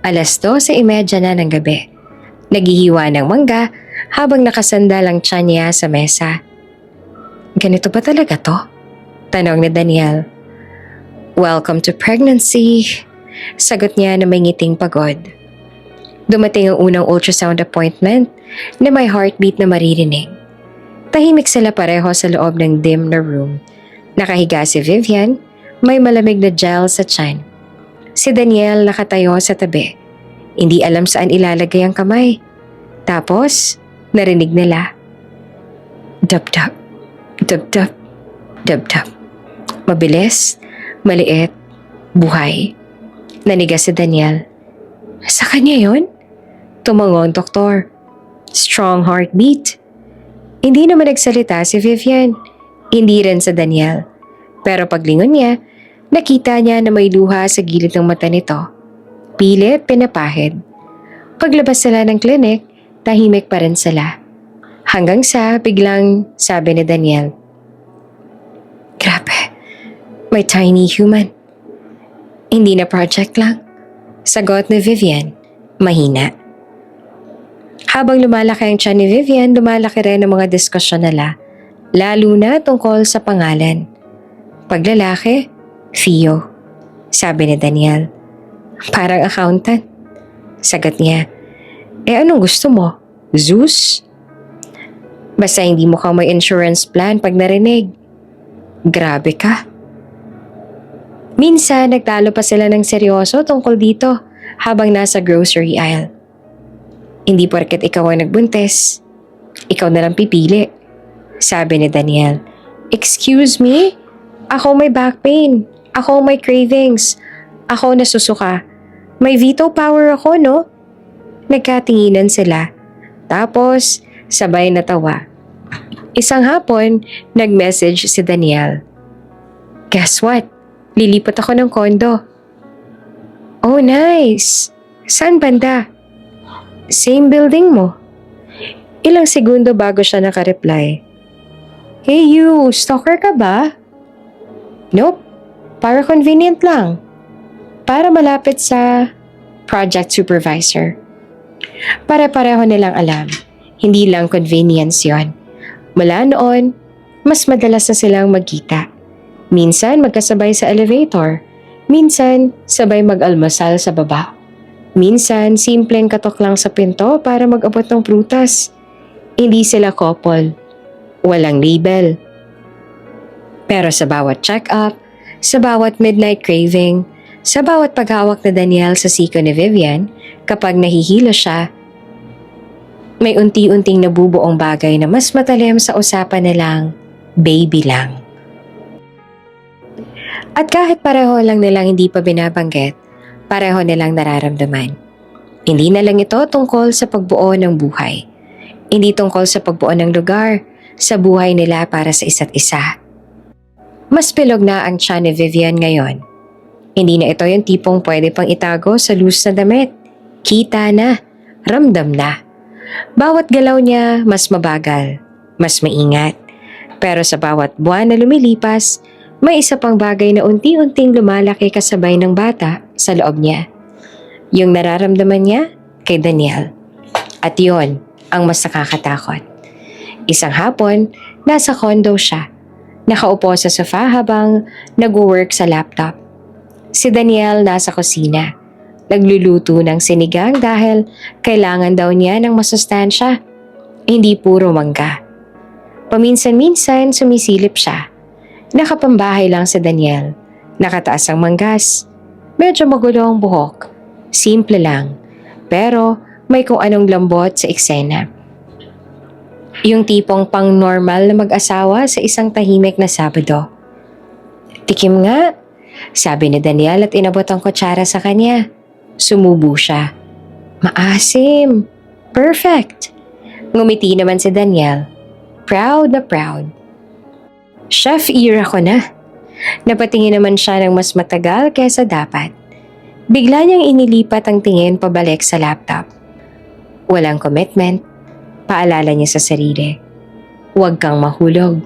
12:30 na ng gabi. Naghihiwa ng mangga habang nakasandal ang tiyan niya sa mesa. Ganito ba talaga to? Tanong ni Daniel. Welcome to pregnancy, sagot niya na may ngiting pagod. Dumating ang unang ultrasound appointment na may heartbeat na maririnig. Tahimik sila pareho sa loob ng dim na room. Nakahiga si Vivian, may malamig na gel sa tiyan. Si Daniel nakatayo sa tabi. Hindi alam saan ilalagay ang kamay. Tapos, narinig nila. Dab-dab, dab-dab, dab-dab. Mabilis, maliit, buhay. Nanigas si Daniel. Sa kanya yun? Tumango ang doktor. Strong heartbeat. Hindi naman nagsalita si Vivian. Hindi rin sa Daniel. Pero paglingon niya, nakita niya na may luha sa gilid ng mata nito. Pilit, pinapahid. Paglabas sila ng klinik, tahimik pa rin sila. Hanggang sa biglang sabi ni Daniel, Grabe, may tiny human. Hindi na project lang. Sagot ni Vivian, mahina. Habang lumalaki ang tiyan ni Vivian, lumalaki rin ang mga diskusyon nila. Lalo na tungkol sa pangalan. Paglalaki, Fio, sabi ni Daniel. Parang accountant. Sagot niya. Anong gusto mo? Zeus? Basta hindi mo kang may insurance plan pag narinig. Grabe ka. Minsan, nagtalo pa sila ng seryoso tungkol dito habang nasa grocery aisle. Hindi porket ikaw ang nagbuntis, ikaw na lang pipili. Sabi ni Daniel. Excuse me? Ako may back pain. Ako may cravings. Ako nasusuka. May veto power ako, no? Nagkatinginan sila. Tapos, sabay natawa. Isang hapon, nag-message si Daniel. Guess what? Lilipat ako ng kondo. Oh, nice. Saan banda? Same building mo. Ilang segundo bago siya nakareply. Hey you, stalker ka ba? Nope. Para convenient lang. Para malapit sa project supervisor. Pare-pareho nilang alam. Hindi lang convenience yon. Mula noon, mas madalas na silang magkita. Minsan magkasabay sa elevator. Minsan sabay mag-almusal sa baba. Minsan simpleng katok lang sa pinto para mag-abot ng prutas. Hindi sila couple. Walang label. Pero sa bawat check-up, sa bawat midnight craving, sa bawat paghawak na Daniel sa siko ni Vivian, kapag nahihilo siya, may unti-unting nabubuong bagay na mas matalim sa usapan nilang baby lang. At kahit pareho lang nilang hindi pa binabanggit, pareho nilang nararamdaman. Hindi na lang ito tungkol sa pagbuo ng buhay. Hindi tungkol sa pagbuo ng lugar sa buhay nila para sa isa't isa. Mas bilog na ang tiyan ni Vivian ngayon. Hindi na ito yung tipong pwede pang itago sa loose na damit. Kita na, ramdam na. Bawat galaw niya mas mabagal, mas maingat. Pero sa bawat buwan na lumilipas, may isa pang bagay na unti-unting lumalaki kasabay ng bata sa loob niya. Yung nararamdaman niya kay Daniel. At yon ang mas nakakatakot. Isang hapon, nasa condo siya. Nakaupo sa sofa habang nag-work sa laptop. Si Daniel nasa kusina. Nagluluto ng sinigang dahil kailangan daw niya ng masustansya. Hindi puro mangga. Paminsan-minsan sumisilip siya. Nakapambahay lang si Daniel. Nakataas ang manggas. Medyo magulo ang buhok. Simple lang. Pero may kung anong lambot sa eksena. Yung tipong pang-normal na mag-asawa sa isang tahimik na Sabado. Tikim nga, sabi ni Daniel at inabot ang kutsara sa kanya. Sumubo siya. Maasim. Perfect. Ngumiti naman si Daniel. Proud na proud. Chef era ko na. Napatingin naman siya ng mas matagal kaysa dapat. Bigla niyang inilipat ang tingin pabalik sa laptop. Walang commitment. Paalala niya sa sarili. Huwag kang mahulog.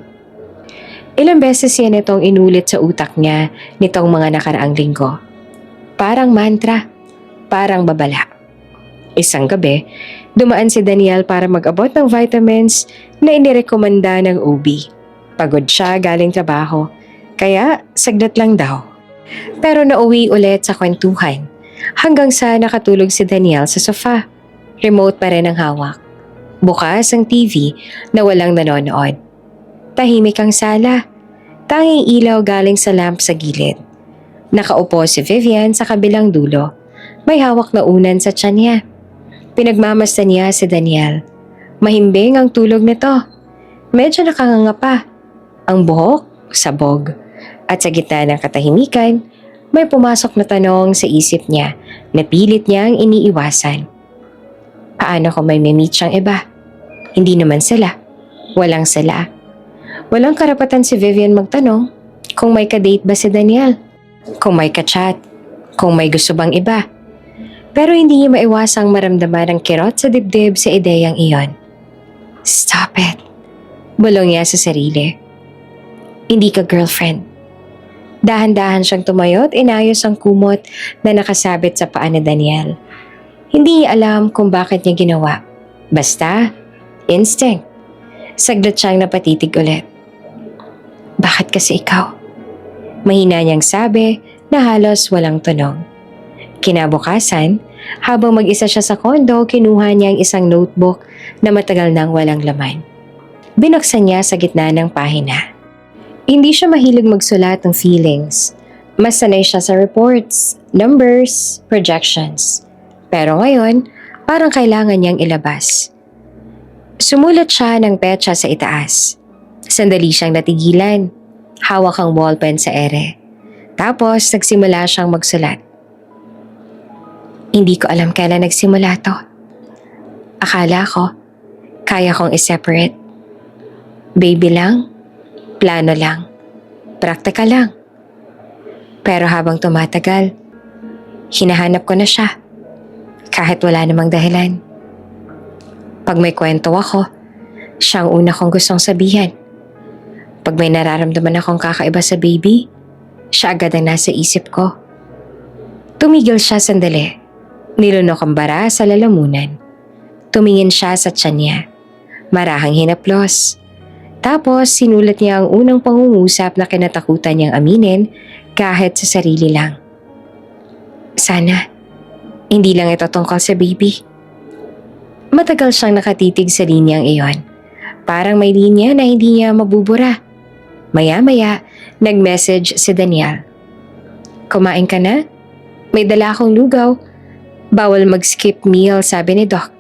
Ilang beses yan itong inulit sa utak niya nitong mga nakaraang linggo. Parang mantra. Parang babala. Isang gabi, dumaan si Daniel para mag-abot ng vitamins na inirekomenda ng OB. Pagod siya galing trabaho, kaya saglit lang daw. Pero nauwi ulit sa kwentuhan hanggang sa nakatulog si Daniel sa sofa. Remote pa rin ang hawak. Bukas ang TV na walang nanonood. Tahimik ang sala. Tanging ilaw galing sa lamp sa gilid. Nakaupo si Vivian sa kabilang dulo. May hawak na unan sa tiyan niya. Pinagmamasdan niya si Daniel. Mahimbing ang tulog nito. Medyo nakanganga pa. Ang buhok, sabog. At sa gitna ng katahimikan, may pumasok na tanong sa isip niya na pilit niyang iniiwasan. Paano kung may meet siyang iba? Hindi naman sila. Walang sila. Walang karapatan si Vivian magtanong kung may ka-date ba si Daniel. Kung may ka-chat. Kung may gusto bang iba. Pero hindi niya maiwasang maramdaman ang kirot sa dibdib sa ideyang iyon. Stop it. Bulong niya sa sarili. Hindi ka girlfriend. Dahan-dahan siyang tumayo at inayos ang kumot na nakasabit sa paa ni Daniel. Hindi niya alam kung bakit niya ginawa. Basta, instinct. Saglit siyang napatitig ulit. Bakit kasi ikaw? Mahina niyang sabi na halos walang tunog. Kinabukasan, habang mag-isa siya sa kondo, kinuha niya ang isang notebook na matagal nang walang laman. Binuksan niya sa gitna ng pahina. Hindi siya mahilig magsulat ng feelings. Mas sanay siya sa reports, numbers, projections. Pero ngayon, parang kailangan niyang ilabas. Sumulat siya ng petsa sa itaas. Sandali siyang natigilan. Hawak ang ballpen sa ere. Tapos nagsimula siyang magsulat. Hindi ko alam kailan nagsimula to. Akala ko, kaya kong i-separate. Baby lang, plano lang, praktika lang. Pero habang tumatagal, hinahanap ko na siya. Kahit wala namang dahilan. Pag may kwento ako, siya ang una kong gustong sabihan. Pag may nararamdaman akong kakaiba sa baby, siya agad ang nasa isip ko. Tumigil siya sandali. Nilunok ang bara sa lalamunan. Tumingin siya sa tiyan niya. Marahang hinaplos. Tapos sinulat niya ang unang pangungusap na kinatakutan niyang aminin kahit sa sarili lang. Sana, hindi lang ito tungkol sa baby. Matagal siyang nakatitig sa linyang iyon. Parang may linya na hindi niya mabubura. Maya-maya, nag-message si Daniel. Kumain ka na? May dala akong lugaw. Bawal mag-skip meal, sabi ni Doc.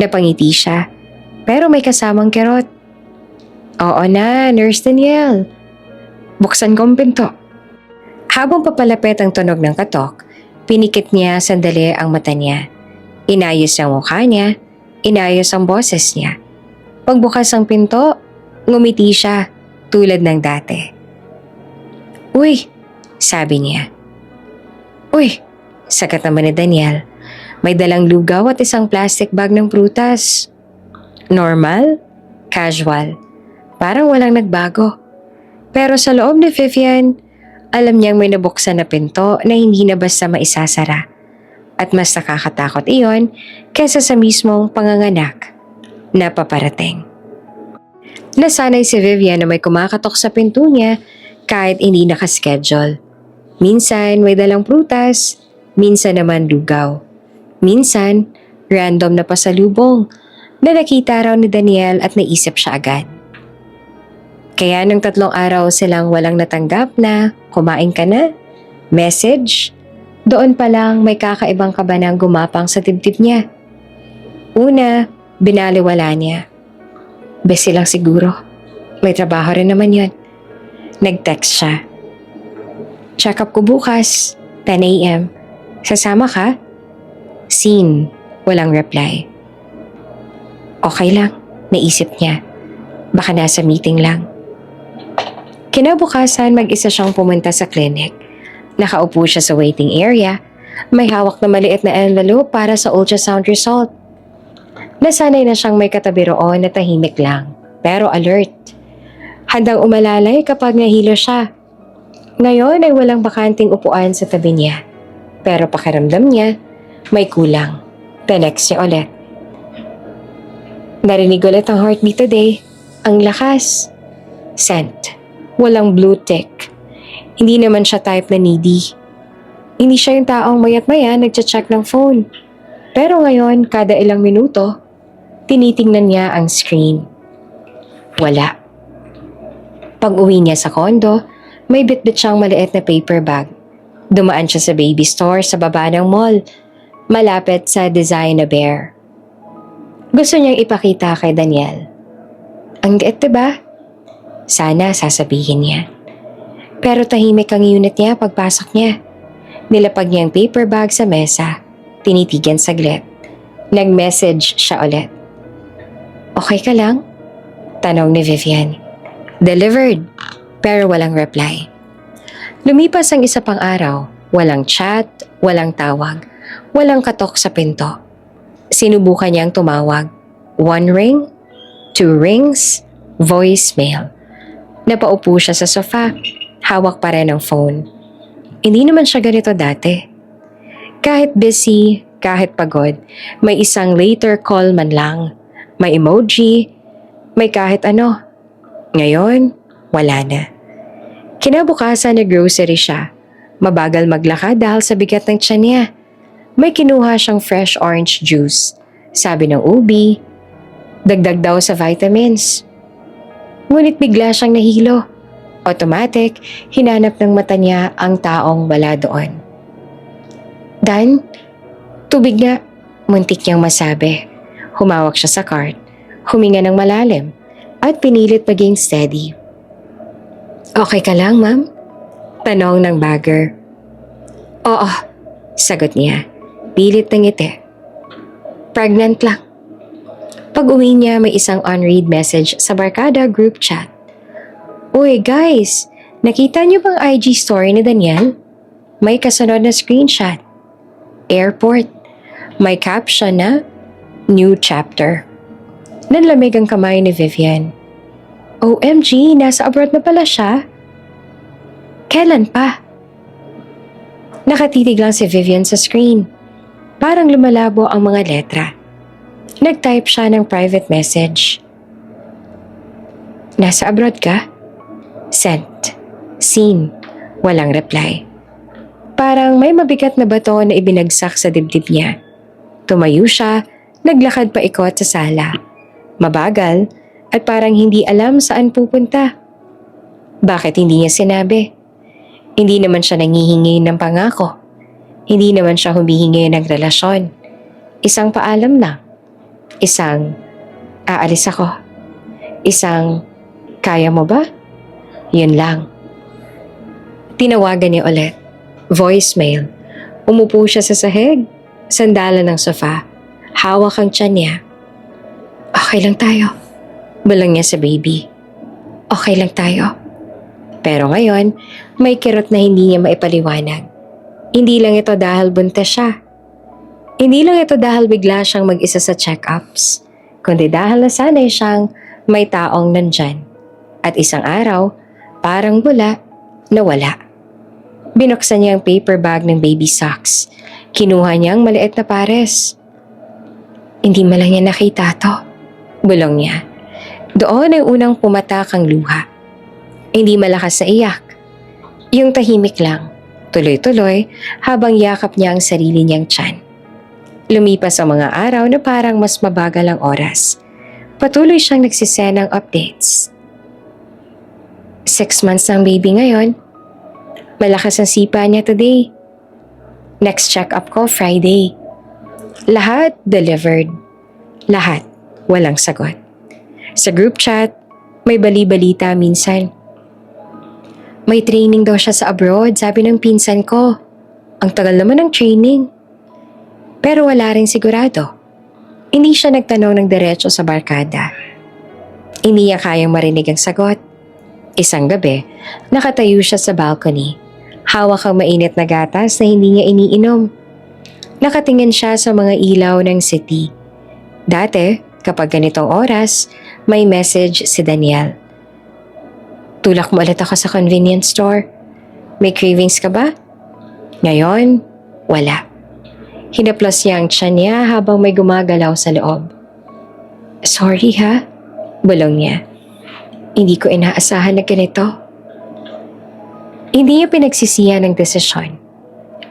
Napangiti siya, pero may kasamang kerot. Oo na, Nurse Daniel. Buksan ko ang pinto. Habang papalapit ang tunog ng katok, pinikit niya sandali ang mata niya. Inayos ang mukha niya, inayos ang boses niya. Pagbukas ang pinto, ngumiti siya tulad ng dati. Uy, sabi niya. Uy, sagat naman ni Daniel. May dalang lugaw at isang plastic bag ng prutas. Normal, casual, parang walang nagbago. Pero sa loob ni Vivian, alam niyang may nabuksan na pinto na hindi na basta maisasara. At mas nakakatakot iyon kaysa sa mismong panganganak na paparating. Nasanay si Vivian na may kumakatok sa pinto niya kahit hindi nakaschedule. Minsan may dalang prutas, minsan naman lugaw. Minsan, random na pasalubong na nakita raw ni Daniel at naisip siya agad. Kaya nung 3 araw silang walang natanggap na kumain ka na, message, doon pa lang may kakaibang kaba ng gumapang sa dibdib niya. Una, binaliwala niya. Busy lang siguro. May trabaho rin naman yun. Nag-text siya. Check up ko bukas, 10 a.m. Sasama ka? Scene, walang reply. Okay lang, naisip niya. Baka nasa meeting lang. Kinabukasan, mag-isa siyang pumunta sa clinic. Nakaupo siya sa waiting area. May hawak na maliit na envelope para sa ultrasound result. Nasanay na siyang may katabi roon na tahimik lang, pero alert. Handang umalalay kapag nahilo siya. Ngayon ay walang bakanting upuan sa tabi niya. Pero pakiramdam niya, may kulang. Tenext niya ulit. Narinig ulit ang heartbeat today. Ang lakas. Sent. Walang blue tick. Hindi naman siya type na needy. Hindi siya yung taong mayat-maya nagcha-check ng phone. Pero ngayon, kada ilang minuto, tinitingnan niya ang screen. Wala. Pag-uwi niya sa kondo, may bitbit siyang maliit na paper bag. Dumaan siya sa baby store sa baba ng mall, malapit sa Design a Bear. Gusto niyang ipakita kay Daniel. Ang liit, diba? Sana sasabihin niya. Pero tahimik ang unit niya pagpasok niya. Nilapag niya ang paper bag sa mesa. Tinitigan saglit. Nag-message siya ulit. Okay ka lang? Tanong ni Vivian. Delivered, pero walang reply. Lumipas ang isa pang araw. Walang chat, walang tawag, walang katok sa pinto. Sinubukan niyang tumawag. 1 ring, 2 rings, voicemail. Napaupo siya sa sofa, hawak pa rin ang phone. Hindi naman siya ganito dati. Kahit busy, kahit pagod, may isang later call man lang. May emoji, may kahit ano. Ngayon, wala na. Kinabukasan na grocery siya. Mabagal maglakad dahil sa bigat ng tiyan niya. May kinuha siyang fresh orange juice. Sabi ng ubi, dagdag daw sa vitamins. Ngunit bigla siyang nahilo. Automatic, hinanap ng mata niya ang taong wala doon. Dan, tubig nga, muntik niyang masabi. Humawak siya sa cart, huminga ng malalim, at pinilit maging steady. Okay ka lang, ma'am? Tanong ng bagger. Oo, sagot niya. Pilit ng ngiti. Pregnant lang. Pag-uwi niya, may isang unread message sa Barkada group chat. Uy guys, nakita niyo bang IG story ni Daniel? May kasunod na screenshot. Airport. May caption na New Chapter. Nanlamig ang kamay ni Vivian. OMG, nasa abroad na pala siya? Kailan pa? Nakatitig lang si Vivian sa screen. Parang lumalabo ang mga letra. Nag-type siya ng private message. Nasa abroad ka? Sent. Seen. Walang reply. Parang may mabigat na bato na ibinagsak sa dibdib niya. Tumayo siya, naglakad paikot sa sala. Mabagal at parang hindi alam saan pupunta. Bakit hindi niya sinabi? Hindi naman siya nangihingi ng pangako. Hindi naman siya humihingi ng relasyon. Isang paalam lang. Isang, aalis ako. Isang, kaya mo ba? Yun lang. Tinawagan niya ulit. Voicemail. Umupo siya sa sahig. Sandalan ng sofa. Hawak ang tiyan niya. Okay lang tayo. Bulong niya sa baby. Okay lang tayo. Pero ngayon, may kirot na hindi niya maipaliwanag. Hindi lang ito dahil buntis siya. Hindi lang ito dahil bigla siyang mag-isa sa check-ups, kundi dahil nasanay siyang may taong nandyan. At isang araw, parang bula, nawala. Binuksan niya ang paper bag ng baby socks. Kinuha niya ang maliit na pares. Hindi man lang niya nakita to. Bulong niya. Doon ay unang pumatak ang luha. Hindi malakas na iyak. Yung tahimik lang. Tuloy-tuloy habang yakap niya ang sarili niyang tiyan. Lumipas ang mga araw na parang mas mabagal ang oras. Patuloy siyang nagsisend ng updates. 6 months ng baby ngayon. Malakas ang sipa niya today. Next check-up ko Friday. Lahat delivered. Lahat walang sagot. Sa group chat, may bali-balita minsan. May training daw siya sa abroad, sabi ng pinsan ko. Ang tagal naman ng training. Pero wala ring sigurado. Hindi siya nagtanong ng diretso sa barkada. Hindi niya kayang marinig ang sagot. Isang gabi, nakatayo siya sa balcony. Hawak ang mainit na gatas na hindi niya iniinom. Nakatingin siya sa mga ilaw ng city. Dati, kapag ganitong oras, may message si Daniel. Tulak mo ulit ako sa convenience store. May cravings ka ba? Ngayon, wala. Hinaplos niya ang tiyan niya habang may gumagalaw sa loob. Sorry ha, bulong niya. Hindi ko inaasahan na ganito. Hindi niya pinagsisihan ng desisyon.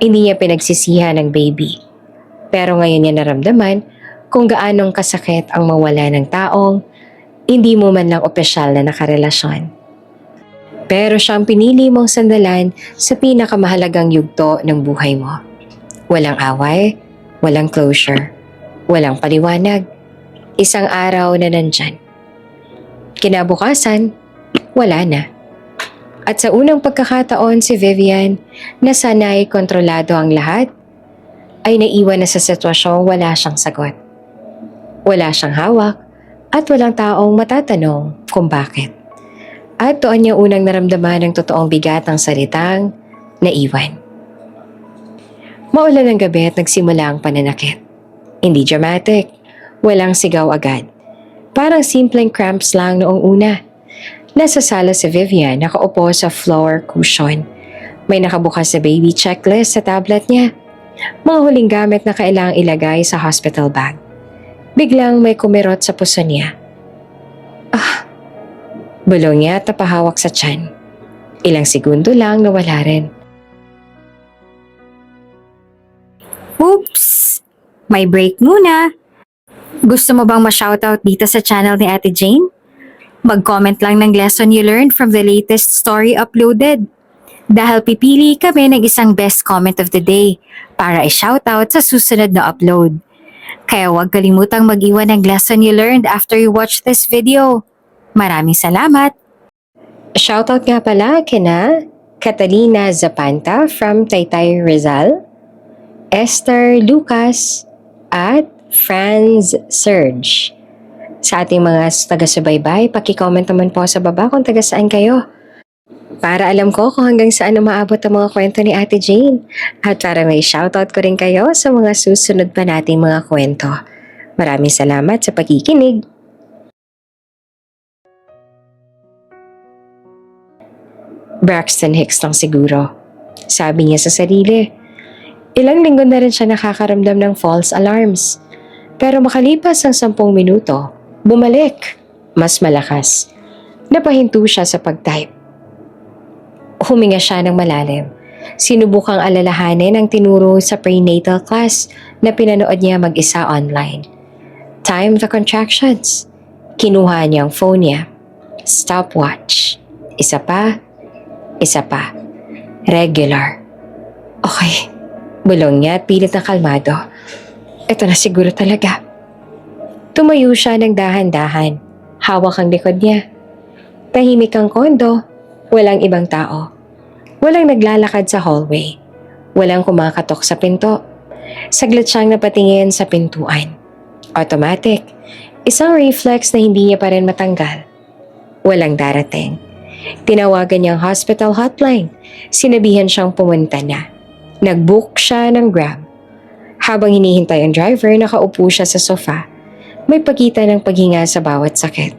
Hindi niya pinagsisihan ng baby. Pero ngayon niya naramdaman kung gaanong kasakit ang mawala ng taong hindi mo man lang opisyal na nakarelasyon. Pero siyang pinili mong sandalan sa pinakamahalagang yugto ng buhay mo. Walang away, walang closure, walang paliwanag. Isang araw na nandyan. Kinabukasan, wala na. At sa unang pagkakataon si Vivian na sanay kontrolado ang lahat, ay naiwan na sa sitwasyong wala siyang sagot. Wala siyang hawak at walang taong matatanong kung bakit. At doon niya unang naramdaman ng totoong bigat ng salitang naiwan. Maulan ng gabi at nagsimula ang pananakit. Hindi dramatic, walang sigaw agad. Parang simpleng cramps lang noong una. Nasa sala si Vivian, nakaupo sa floor cushion. May nakabukas na baby checklist sa tablet niya. Mga huling gamit na kailangang ilagay sa hospital bag. Biglang may kumirot sa puso niya. Bulong niya at napahawak sa tiyan. Ilang segundo lang nawala rin. Oops! May break muna. Gusto mo bang ma-shoutout dito sa channel ni Ate Jane? Mag-comment lang ng lesson you learned from the latest story uploaded. Dahil pipili kami ng isang best comment of the day para i-shoutout sa susunod na upload. Kaya huwag kalimutang mag-iwan ng lesson you learned after you watch this video. Maraming salamat! Shoutout nga pala kina Catalina Zapanta from Taytay Rizal, Esther Lucas, at Franz Serge. Sa ating mga taga-subaybay, paki-comment naman po sa baba kung taga saan kayo. Para alam ko kung hanggang saan umaabot ang mga kwento ni Ate Jane. At para may shoutout ko rin kayo sa mga susunod pa nating mga kwento. Maraming salamat sa pagkikinig. Braxton Hicks lang siguro. Sabi niya sa sarili. Ilang linggo na rin siya nakakaramdam ng false alarms. Pero makalipas ang 10 minuto, bumalik. Mas malakas. Napahinto siya sa pag-type. Huminga siya ng malalim. Sinubukang alalahanin ang tinuro sa prenatal class na pinanood niya mag-isa online. Time the contractions. Kinuha niya ang phone niya. Stopwatch. Isa pa. Isa pa. Regular. Okay. Bulong niya at pilit na kalmado. Ito na siguro talaga. Tumayo siya ng dahan-dahan. Hawak ang likod niya. Tahimik ang kondo. Walang ibang tao. Walang naglalakad sa hallway. Walang kumakatok sa pinto. Saglit siyang napatingin sa pintuan. Automatic. Isang reflex na hindi niya pa rin matanggal. Walang darating. Tinawagan niya ang hospital hotline. Sinabihan siyang pumunta na. Nag-book siya ng Grab. Habang hinihintay ang driver, nakaupo siya sa sofa. May pagkita ng paghinga sa bawat sakit.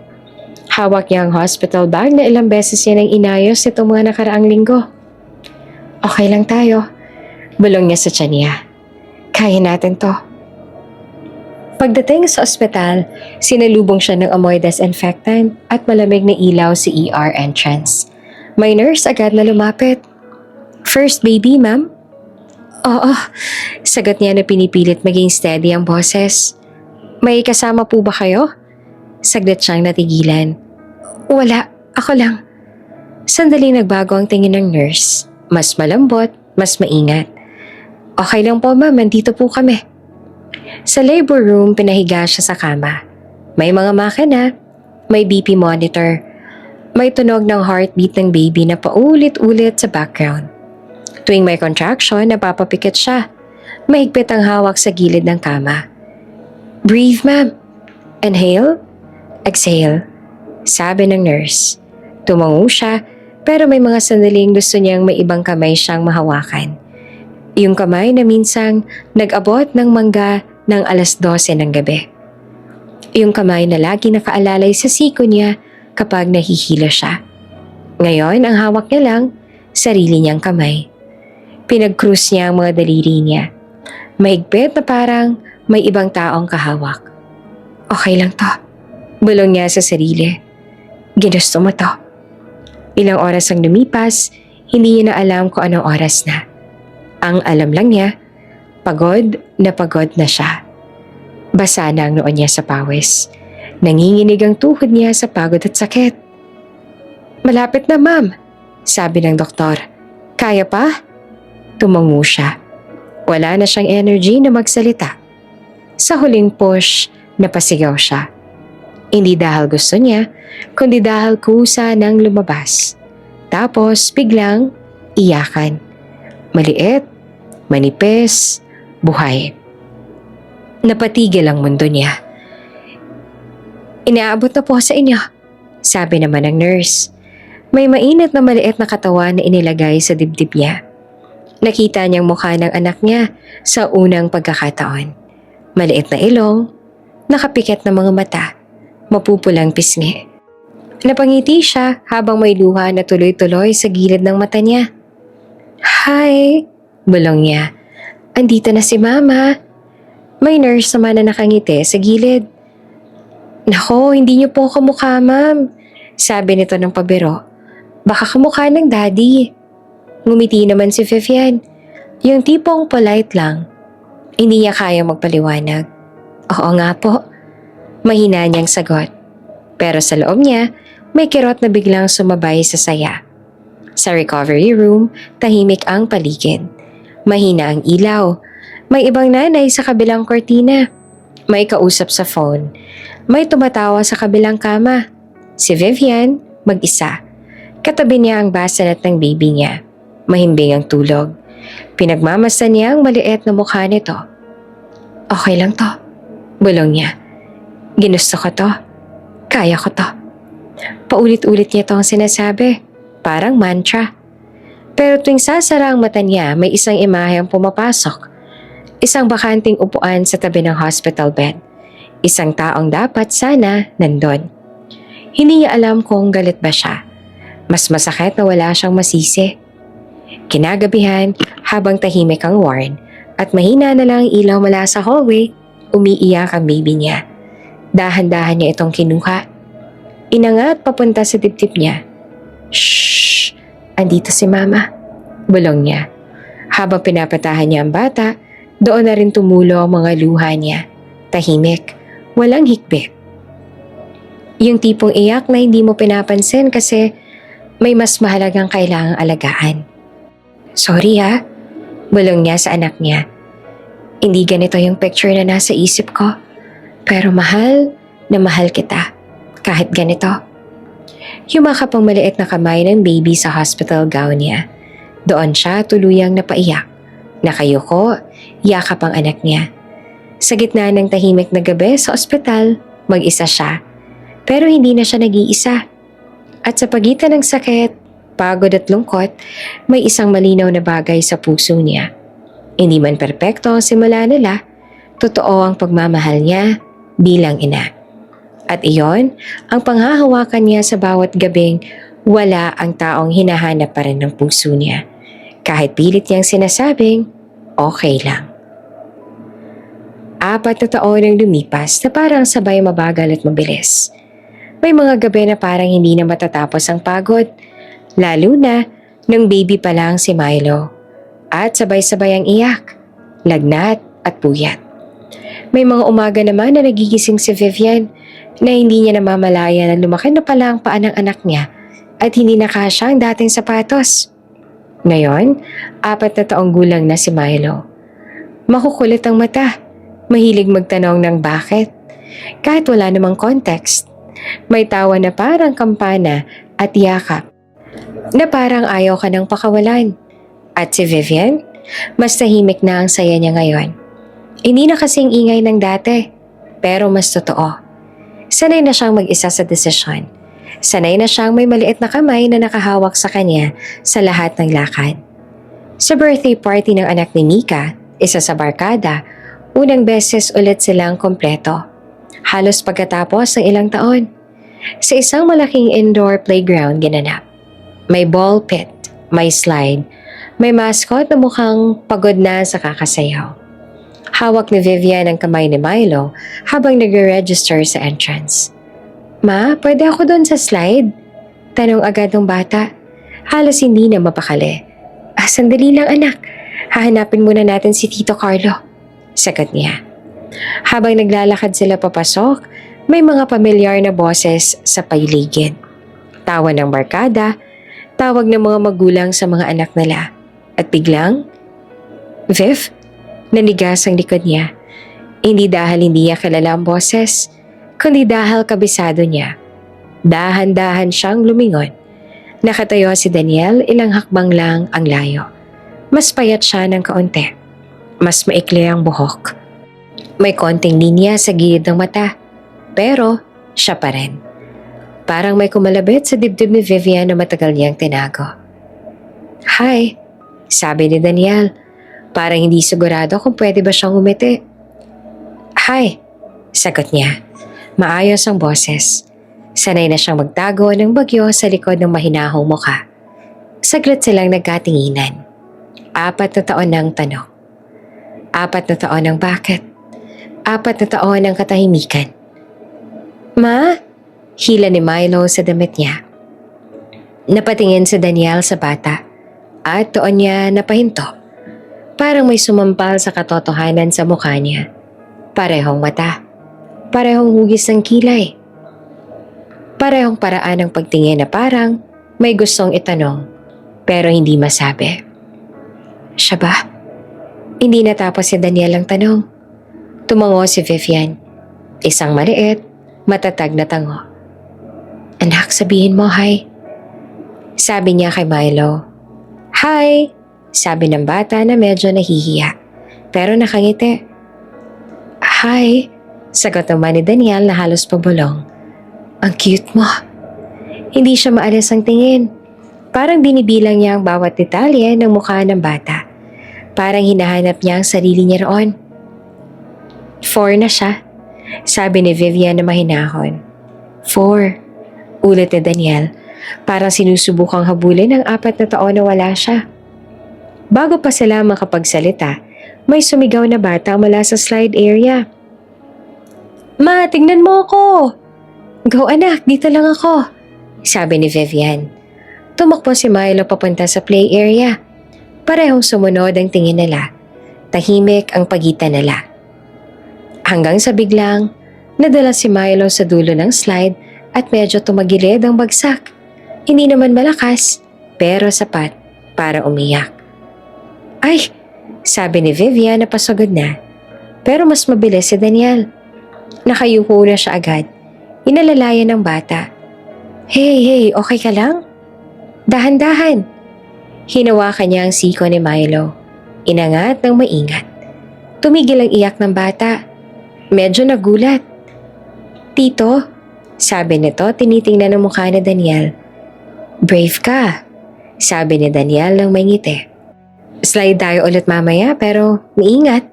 Hawak niya ang hospital bag na ilang beses niya nang inayos nitong mga nakaraang linggo. Okay lang tayo. Bulong niya sa tiyan niya. Kaya natin to. Pagdating sa ospital, sinalubong siya ng amoy disinfectant at malamig na ilaw sa ER entrance. May nurse agad na lumapit. First baby, ma'am? Oo, sagot niya na pinipilit maging steady ang boses. May kasama po ba kayo? Saglit siyang natigilan. Wala, ako lang. Sandali nagbago ang tingin ng nurse. Mas malambot, mas maingat. Okay lang po ma'am, nandito po kami. Sa labor room, pinahiga siya sa kama. May mga makina, may BP monitor, may tunog ng heartbeat ng baby na paulit-ulit sa background. Tuwing may contraction, napapapikit siya. Mahigpit ang hawak sa gilid ng kama. Breathe, ma'am. Inhale. Exhale. Sabi ng nurse. Tumango siya, pero may mga sandaling gusto niyang may ibang kamay siyang mahawakan. Yung kamay na minsang nag-abot ng mangga ng 12:00 ng gabi. Yung kamay na lagi nakaalalay sa siko niya kapag nahihilo siya. Ngayon, ang hawak niya lang, sarili niyang kamay. Pinag-cruise niya ang mga daliri niya. Mahigpit na parang may ibang taong kahawak. Okay lang to. Bulong niya sa sarili. Ginusto mo to. Ilang oras ang lumipas, hindi niya na alam kung anong oras na. Ang alam lang niya, pagod na siya. Basa na ang noon niya sa pawis. Nanginginig ang tuhod niya sa pagod at sakit. Malapit na ma'am, sabi ng doktor. Kaya pa? Tumango siya. Wala na siyang energy na magsalita. Sa huling push, napasigaw siya. Hindi dahil gusto niya, kundi dahil kusa nang lumabas. Tapos biglang iyakan. Maliit, manipis, buhay. Napatigil ang mundo niya. Inaabot na po sa inyo, sabi naman ng nurse. May mainit na maliit na katawan na inilagay sa dibdib niya. Nakita niyang mukha ng anak niya sa unang pagkakataon. Maliit na ilong, nakapikit na mga mata, mapupulang pisngi. Napangiti siya habang may luha na tuloy-tuloy sa gilid ng mata niya. Hi, bulong niya. Andito na si Mama. May nurse naman na nakangiti sa gilid. Nako, hindi niyo po kamukha, ma'am. Sabi nito ng pabiro. Baka kamukha ng daddy. Ngumiti naman si Vivian. Yung tipong polite lang. Hindi niya kaya magpaliwanag. Oo nga po. Mahina niyang sagot. Pero sa loob niya, may kirot na biglang sumabay sa saya. Sa recovery room, tahimik ang paligid. Mahina ang ilaw. May ibang nanay sa kabilang kortina. May kausap sa phone. May tumatawa sa kabilang kama. Si Vivian, mag-isa. Katabi niya ang basalat ng baby niya. Mahimbing ang tulog. Pinagmamasdan niya ang maliit na mukha nito. Okay lang to. Bulong niya. Ginusto ko to. Kaya ko to. Paulit-ulit niya itong sinasabi. Parang mantra. Pero tuwing sasara ang mata niya, may isang imahe ang pumapasok. Isang bakanting upuan sa tabi ng hospital bed. Isang taong dapat sana nandun. Hindi niya alam kung galit ba siya. Mas masakit na wala siyang masisi. Kinagabihan, habang tahimik ang ward at mahina na lang ang ilaw mula sa hallway, umiiyak ang baby niya. Dahan-dahan niya itong kinuha. Inangat papunta sa dibdib niya. Shhh! Andito si Mama. Bulong niya. Habang pinapatahan niya ang bata, doon na rin tumulo ang mga luha niya. Tahimik. Walang hikbit. Yung tipong iyak na hindi mo pinapansin kasi may mas mahalagang kailangang alagaan. Sorry ha, bulong niya sa anak niya. Hindi ganito yung picture na nasa isip ko. Pero mahal na mahal kita. Kahit ganito. Yumakap ang maliit na kamay ng baby sa hospital gown niya. Doon siya tuluyang napaiyak. Nakayuko, yakap ang anak niya. Sa gitna ng tahimik na gabi sa ospital, mag-isa siya. Pero hindi na siya nag-iisa. At sa pagitan ng sakit, pagod at lungkot, may isang malinaw na bagay sa puso niya. Hindi man perpekto ang simula nila, totoo ang pagmamahal niya bilang ina. At iyon ang panghahawakan niya sa bawat gabing wala ang taong hinahanap pa rin ng puso niya. Kahit pilit niyang sinasabing, okay lang. 4 na taon ang lumipas na parang sabay mabagal at mabilis. May mga gabi na parang hindi na matatapos ang pagod. Lalo na nung baby pa lang si Milo. At sabay-sabay ang iyak, lagnat at puyat. May mga umaga naman na nagigising si Vivian na hindi niya namamalaya na lumaki na pala ang paa ng anak niya at hindi na kasya ang dating sapatos. Ngayon, 4 na taong gulang na si Milo. Makukulit ang mata, mahilig magtanong ng bakit. Kahit wala namang context, may tawa na parang kampana at yakap na parang ayaw ka nang pakawalan. At si Vivian, mas tahimik na ang saya niya ngayon. Hindi na kasing ingay ng dati, pero mas totoo. Sanay na siyang mag-isa sa desisyon. Sanay na siyang may maliit na kamay na nakahawak sa kanya sa lahat ng lakad. Sa birthday party ng anak ni Mika, isa sa barkada, unang beses ulit silang kompleto. Halos pagkatapos ng ilang taon. Sa isang malaking indoor playground ginanap. May ball pit, may slide, may mascot na mukhang pagod na sa kakasayaw. Hawak ni Vivian ang kamay ni Milo habang nag-register sa entrance. Ma, pwede ako doon sa slide? Tanong agad ng bata. Halos hindi na mapakali. Sandali lang anak. Hahanapin muna natin si Tito Carlo. Sagot niya. Habang naglalakad sila papasok, may mga pamilyar na boses sa paligid. Tawa ng barkada, tawag ng mga magulang sa mga anak nila. At biglang, Viv, nanigas ang likod niya. Hindi dahil hindi niya kilala ang boses, kundi dahil kabisado niya. Dahan-dahan siyang lumingon. Nakatayo si Daniel, ilang hakbang lang ang layo. Mas payat siya ng kaunti. Mas maikli ang buhok. May konting linya sa gilid ng mata. Pero siya pa rin. Parang may kumalabit sa dibdib ni Vivian na matagal niyang tinago. Hi, sabi ni Daniel. Parang hindi sigurado kung pwede ba siyang umiti. Hi, sagot niya. Maayos ang boses. Sanay na siyang magtago ng bagyo sa likod ng mahinahong mukha. Saglit silang nagkatinginan. 4 na taon ng tanong. 4 na taon ng bakit. 4 na taon ng katahimikan. Ma? Hila ni Milo sa damit niya. Napatingin si Daniel sa bata at doon niya napahinto. Parang may sumampal sa katotohanan sa mukha niya. Parehong mata. Parehong hugis ng kilay. Parehong paraan ng pagtingin na parang may gustong itanong pero hindi masabi. Siya ba? Hindi natapos si Daniel ang tanong. Tumango si Vivian. Isang maliit, matatag na tango. Anak, sabihin mo hi. Sabi niya kay Milo. Hi! Sabi ng bata na medyo nahihiya. Pero nakangiti. Hi! Sagot naman ni Daniel na halos pabulong. Ang cute mo. Hindi siya maalis ang tingin. Parang binibilang niya ang bawat detalye ng mukha ng bata. Parang hinahanap niya ang sarili niya roon. 4 na siya. Sabi ni Vivian na mahinahon. 4. Ulit ni Daniel. Parang sinusubukang habulin ang 4 na taon na wala siya. Bago pa sila makapagsalita, may sumigaw na bata mula sa slide area. Ma, tingnan mo ako! Go anak, dito lang ako. Sabi ni Vivian. Tumakbo si Milo papunta sa play area. Parehong sumunod ang tingin nila. Tahimik ang pagitan nila. Hanggang sa biglang, nadala si Milo sa dulo ng slide at medyo tumagilid ang bagsak. Hindi naman malakas, pero sapat para umiyak. Ay! Sabi ni Vivian na pasagod na. Pero mas mabilis si Daniel. Nakayuko na siya agad. Inalalayan ng bata. Hey, okay ka lang? Dahan-dahan. Hinawakan niya ang siko ni Milo. Inangat ng maingat. Tumigil ang iyak ng bata. Medyo nagulat. Tito, sabi nito tinitingnan ang mukha ni Daniel. Brave ka, sabi ni Daniel ng may ngiti. Slide tayo ulit mamaya pero maingat.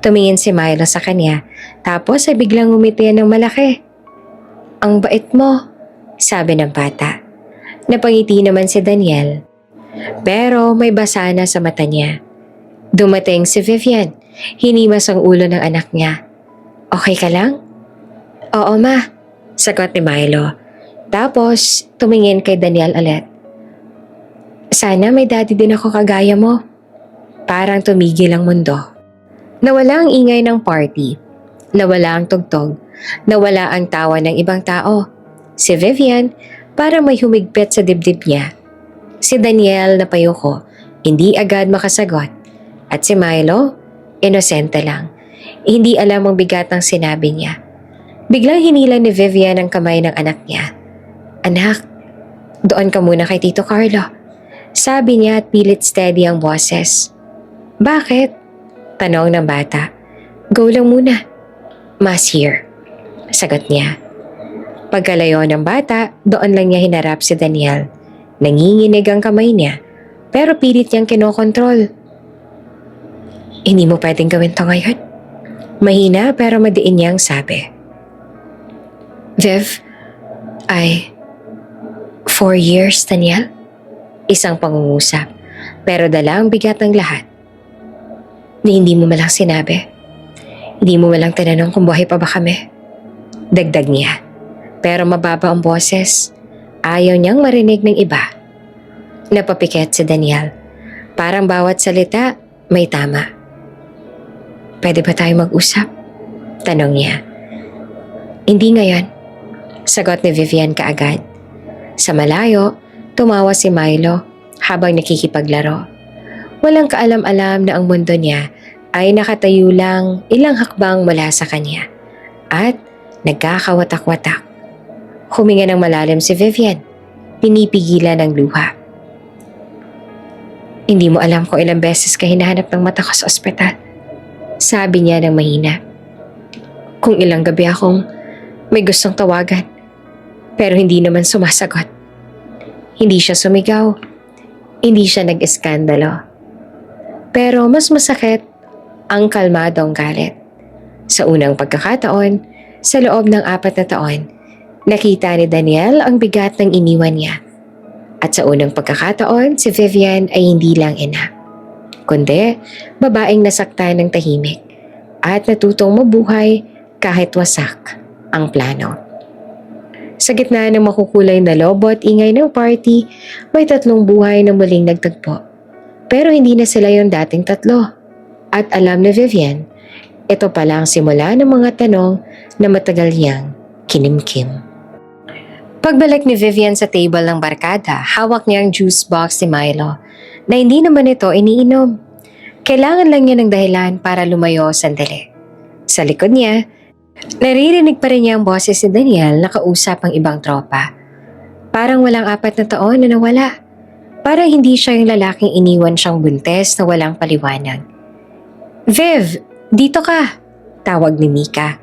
Tumingin si Milo sa kanya tapos ay biglang ngumiti ng malaki. Ang bait mo, sabi ng bata. Napangiti naman si Daniel. Pero may basa na sa mata niya. Dumating si Vivian. Hinimas ang ulo ng anak niya. Okay ka lang? Oo ma, sagot ni Milo. Tapos tumingin kay Daniel ulit. Sana may daddy din ako kagaya mo. Parang tumigil ang mundo. Nawala ang ingay ng party. Nawala ang tugtog. Nawala ang tawa ng ibang tao. Si Vivian, parang may humigpit sa dibdib niya. Si Daniel napayuko, hindi agad makasagot. At si Milo, inosente lang. Hindi alam ang bigat ng sinabi niya. Biglang hinila ni Vivian ang kamay ng anak niya. Anak, doon ka muna kay Tito Carlo. Sabi niya at pilit steady ang boses. Bakit? Tanong ng bata. Go lang muna. Ma's here. Sagot niya. Pagkalayo ng bata, doon lang niya hinarap si Daniel. Nanginginig ang kamay niya, pero pilit niyang kinokontrol. Hindi mo pwedeng gawin to ngayon. Mahina pero madiin niyang sabi. Viv, 4 years, Daniel? Isang pangungusap, pero dala ang bigat ng lahat. Ni hindi mo malang sinabi. Hindi mo malang tinanong kung buhay pa ba kami. Dagdag niya. Pero mababa ang boses. Ayaw niyang marinig ng iba. Napapikit si Daniel. Parang bawat salita may tama. Pwede ba tayo mag-usap? Tanong niya. Hindi ngayon. Sagot ni Vivian kaagad. Sa malayo, tumawa si Milo habang nakikipaglaro. Walang kaalam-alam na ang mundo niya ay nakatayo lang ilang hakbang mula sa kanya at nagkakawatak-watak. Huminga ng malalim si Vivian. Pinipigilan ang luha. Hindi mo alam kung ilang beses ka hinahanap ng mata ko sa ospital. Sabi niya ng mahina. Kung ilang gabi akong may gustong tawagan pero hindi naman sumasagot. Hindi siya sumigaw. Hindi siya nag-eskandalo. Pero mas masakit ang kalmadong galit. Sa unang pagkakataon, sa loob ng 4 na taon, nakita ni Daniel ang bigat ng iniwan niya. At sa unang pagkakataon, si Vivian ay hindi lang ina, kundi babaeng nasaktan ng tahimik at natutong mabuhay kahit wasak ang plano. Sa gitna ng makukulay na lobo at ingay ng party, may 3 buhay na muling nagtagpo. Pero hindi na sila yung dating tatlo. At alam ni Vivian, ito pala ang simula ng mga tanong na matagal niyang kinimkim. Pagbalik ni Vivian sa table ng barkada, hawak niya ang juice box ni Milo na hindi naman ito iniinom. Kailangan lang niya ng dahilan para lumayo sandali. Sa likod niya, naririnig pa rin niya ang boses ni Daniel na kausap ang ibang tropa. Parang walang 4 na taon na nawala. Parang hindi siya yung lalaking iniwan siyang buntes na walang paliwanag. "Viv, dito ka!" tawag ni Mika.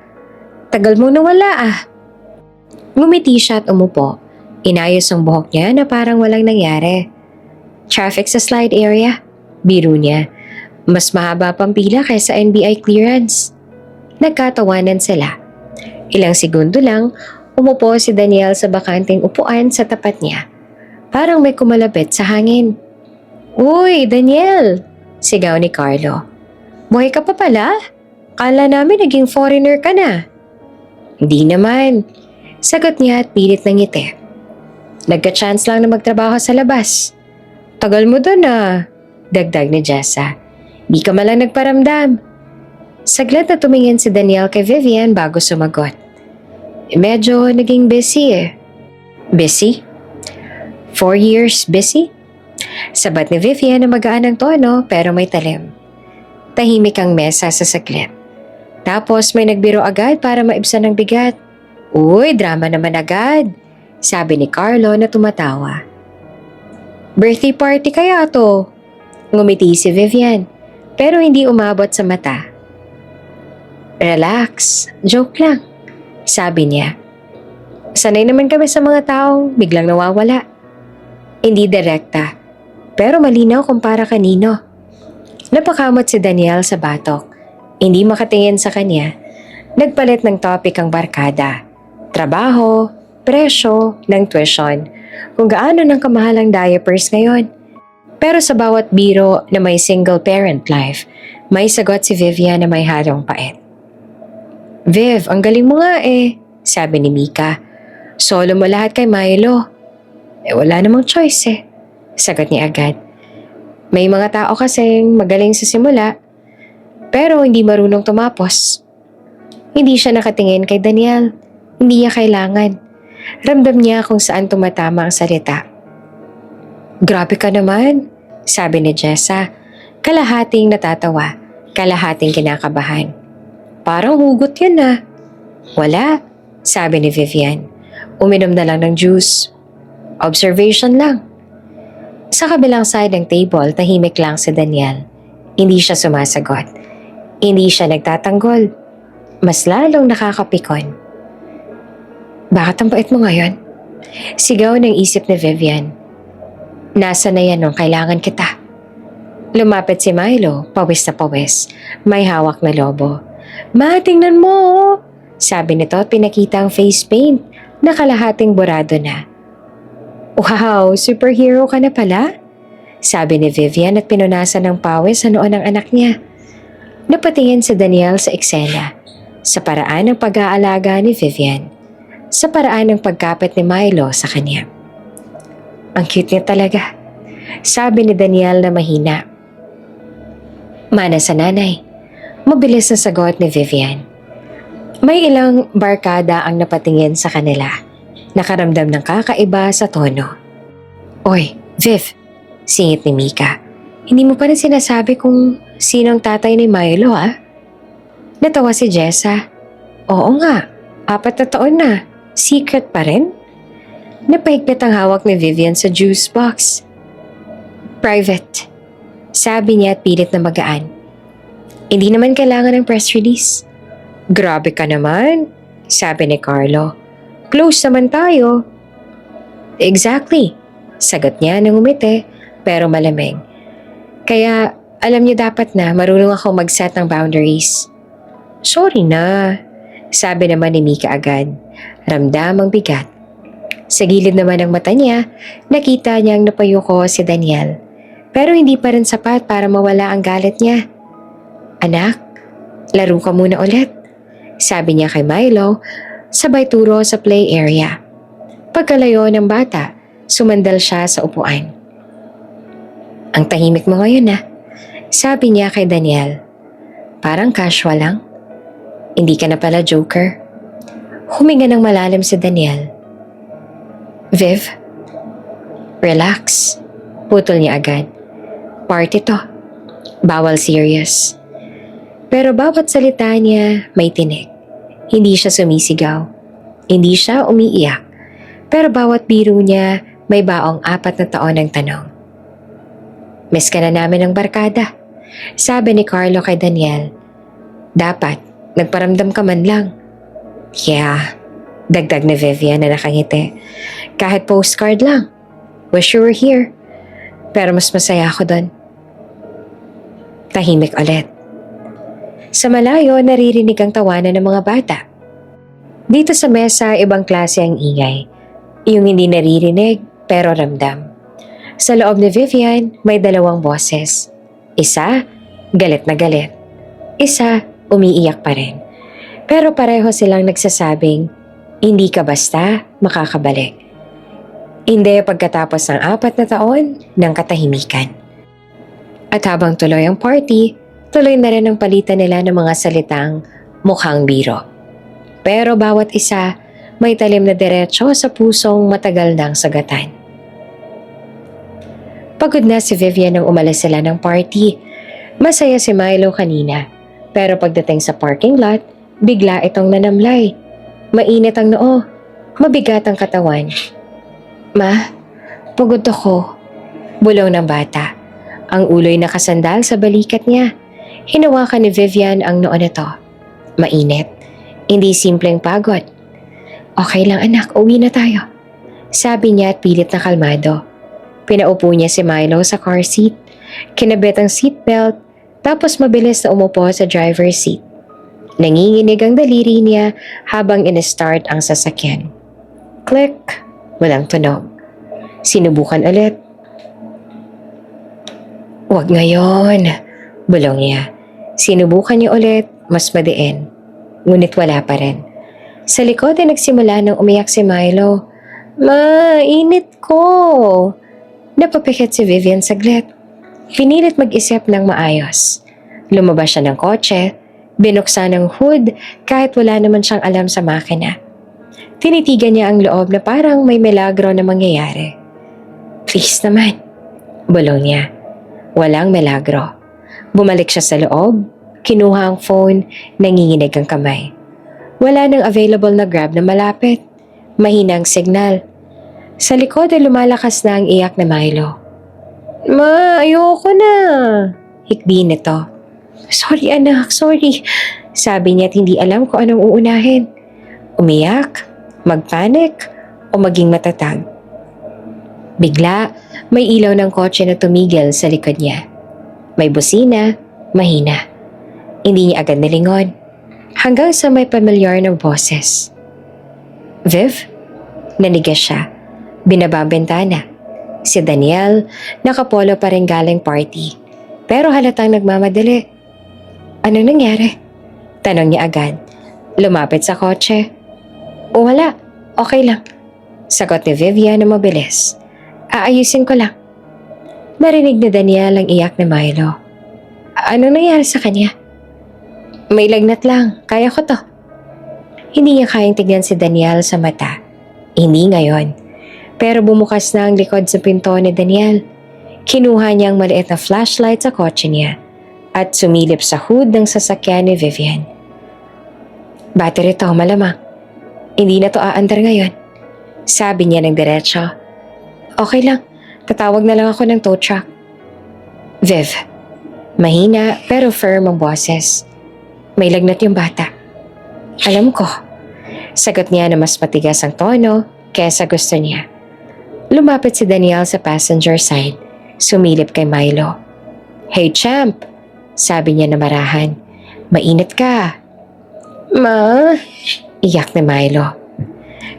"Tagal mo nawala ah." Ngumiti siya at umupo. Inayos ang buhok niya na parang walang nangyari. Traffic sa slide area? Biro niya. Mas mahaba pang pila kaysa NBI clearance. Nagkatawanan sila. Ilang segundo lang, umupo si Daniel sa bakanting upuan sa tapat niya. Parang may kumalapit sa hangin. "Uy, Daniel!" sigaw ni Carlo. "Buhay ka pa pala? Kala namin naging foreigner ka na." "Hindi naman," sagot niya at pilit ng ngiti. "Nagka-chance lang na magtrabaho sa labas." "Tagal mo dun ah," dagdag ni Jessa. "Di ka malang nagparamdam." Saglit na tumingin si Daniel kay Vivian bago sumagot. "Medyo naging busy eh." "Busy? 4 years busy?" Sabat ni Vivian na magaan ang tono pero may talim. Tahimik ang mesa sa saglit. Tapos may nagbiro agad para maibsan ng bigat. "Uy, drama naman agad," sabi ni Carlo na tumatawa. "Birthday party kaya to?" Ngumiti si Vivian, pero hindi umabot sa mata. "Relax, joke lang," sabi niya. "Sanay naman kami sa mga taong biglang nawawala." Hindi direkta, pero malinaw kung para kanino. Napakamot si Daniel sa batok. Hindi makatingin sa kanya. Nagpalit ng topic ang barkada. Trabaho, presyo, ng tuition, kung gaano ng kamahalang diapers ngayon. Pero sa bawat biro na may single parent life, may sagot si Vivian na may halong pait. "Viv, ang galing mo nga eh," sabi ni Mika. "Solo mo lahat kay Milo." Wala namang choice eh," sagot niya agad. "May mga tao kasing magaling sa simula, pero hindi marunong tumapos." Hindi siya nakatingin kay Daniel. Hindi niya kailangan. Ramdam niya kung saan tumatama ang salita. "Grabe ka naman," sabi ni Jessa. Kalahating natatawa, kalahating kinakabahan. "Parang hugot yan ah." "Wala," sabi ni Vivian. "Uminom na lang ng juice." "Observation lang." Sa kabilang side ng table, tahimik lang si Daniel. Hindi siya sumasagot. Hindi siya nagtatanggol. Mas lalong nakakapikon. "Bakit ang bait mo ngayon?" Sigaw ng isip ni Vivian. "Nasa na yan nung kailangan kita." Lumapit si Milo, pawis na pawis. May hawak na lobo. "Ma, tingnan mo oh," sabi nito at pinakita ang face paint na kalahating borado na. "Wow, superhero ka na pala?" sabi ni Vivian at pinunasan ng pawis sa noon ng anak niya. Napatingin si Daniel sa eksena, sa paraan ng pag-aalaga ni Vivian, sa paraan ng pagkapit ni Milo sa kanya. "Ang cute niya talaga," sabi ni Daniel na mahina. "Mana sa nanay," mabilis na sagot ni Vivian. May ilang barkada ang napatingin sa kanila. Nakaramdam ng kakaiba sa tono. "Oy, Viv," singit ni Mika. "Hindi mo pa rin sinasabi kung sinong tatay ni Milo ah?" Natawa si Jessa. "Oo nga, 4 na taon na. Secret pa rin?" Napahigpit ang hawak ni Vivian sa juice box. "Private," sabi niya at pilit na magaan. "Hindi naman kailangan ng press release." "Grabe ka naman," sabi ni Carlo. "Close naman tayo." "Exactly," sagot niya nang umiti pero malamig. "Kaya alam niyo dapat na marunong ako mag-set ng boundaries." "Sorry na," sabi naman ni Mika agad. Ramdam ang bigat. Sa gilid naman ng mata niya, nakita niyang napayuko si Daniel. Pero hindi pa rin sapat para mawala ang galit niya. "Anak, laro ka muna ulit," sabi niya kay Milo, sabay turo sa play area. Pagkalayo ng bata, sumandal siya sa upuan. Ang tahimik mo ngayon sabi niya kay Daniel. Parang casual lang. Hindi ka na pala joker. Huminga ng malalim si Daniel. Viv, relax. Putol niya agad. Party to. Bawal serious. Pero bawat salita niya may tinik. Hindi siya sumisigaw. Hindi siya umiiyak. Pero bawat biro niya may baong 4 na taon ng tanong. Miss ka na namin ng barkada. Sabi ni Carlo kay Daniel. Dapat, nagparamdam ka man lang. Yeah, dagdag ni Vivian na nakangiti. Kahit postcard lang. Wish you were here. Pero mas masaya ako doon. Tahimik ulit. Sa malayo, naririnig ang tawanan ng mga bata. Dito sa mesa, ibang klase ang ingay. Yung hindi naririnig, pero ramdam. Sa loob ni Vivian, may 2 boses. Isa, galit na galit. Isa, umiiyak pa rin. Pero pareho silang nagsasabing, hindi ka basta makakabalik. Hindi pagkatapos ng 4 na taon ng katahimikan. At habang tuloy ang party, tuloy na rin ang palitan nila ng mga salitang mukhang biro. Pero bawat isa may talim na diretso sa pusong matagal nang sagatan. Pagod na si Vivian nang umalis sila ng party. Masaya si Milo kanina. Pero pagdating sa parking lot, bigla itong nanamlay. Mainit ang noo. Mabigat ang katawan. Ma, pagod ako. Bulong ng bata. Ang ulo'y nakasandal sa balikat niya. Hinawakan ni Vivian ang noo nito. Mainit. Hindi simpleng pagod. Okay lang anak, uwi na tayo. Sabi niya at pilit na kalmado. Pinaupo niya si Milo sa car seat. Kinabit ang seatbelt. Tapos mabilis na umupo sa driver's seat. Nanginginig ang daliri niya habang in-start ang sasakyan. Click. Walang tunog. Sinubukan ulit. Huwag ngayon. Bulong niya. Sinubukan niya ulit, mas madiin. Ngunit wala pa rin. Sa likod ay nagsimula nang umiyak si Milo. Ma, init ko. Napapikit si Vivian saglit. Pinilit mag-isip ng maayos. Lumabas siya ng kotse, binuksan ang hood kahit wala naman siyang alam sa makina. Tinitigan niya ang loob na parang may milagro na mangyayari. Please naman, bulong niya. Walang milagro. Bumalik siya sa loob, kinuha ang phone, nanginginig ang kamay. Wala nang available na Grab na malapit. Mahina ang signal. Sa likod ay lumalakas na ang iyak ni Milo. Ma, ayoko na. Hikbi nito. Sorry anak, sorry. Sabi niya at hindi alam kung anong uunahin. Umiyak, magpanik, o maging matatag. Bigla, may ilaw ng kotse na tumigil sa likod niya. May busina, mahina. Hindi niya agad nilingon. Hanggang sa may pamilyar ng boses. Viv? Nanigas siya. Binaba ang bintana. Si Daniel, nakapolo pa rin galing party. Pero halatang nagmamadali. Anong nangyari? Tanong niya agad. Lumapit sa kotse. Wala, okay lang. Sagot ni Vivian na mabilis. Aayusin ko lang. Narinig ni Daniel ang iyak ni Milo. Anong nangyari sa kanya? May lagnat lang, kaya ko to. Hindi niya kayang tignan si Daniel sa mata. Hindi ngayon. Pero bumukas na ang likod sa pinto ni Daniel. Kinuha niya ang maliit na flashlight sa kotse niya at sumilip sa hood ng sasakyan ni Vivian. Battery to, malamang. Hindi na to aandar ngayon. Sabi niya ng diretso. Okay lang, tatawag na lang ako ng tow truck. Viv, mahina pero firm ang boses. May lagnat yung bata. Alam ko. Sagot niya na mas matigas ang tono kaysa gusto niya. Lumapit si Daniel sa passenger side. Sumilip kay Milo. Hey champ, sabi niya na marahan. Mainit ka. Ma, iyak ni Milo.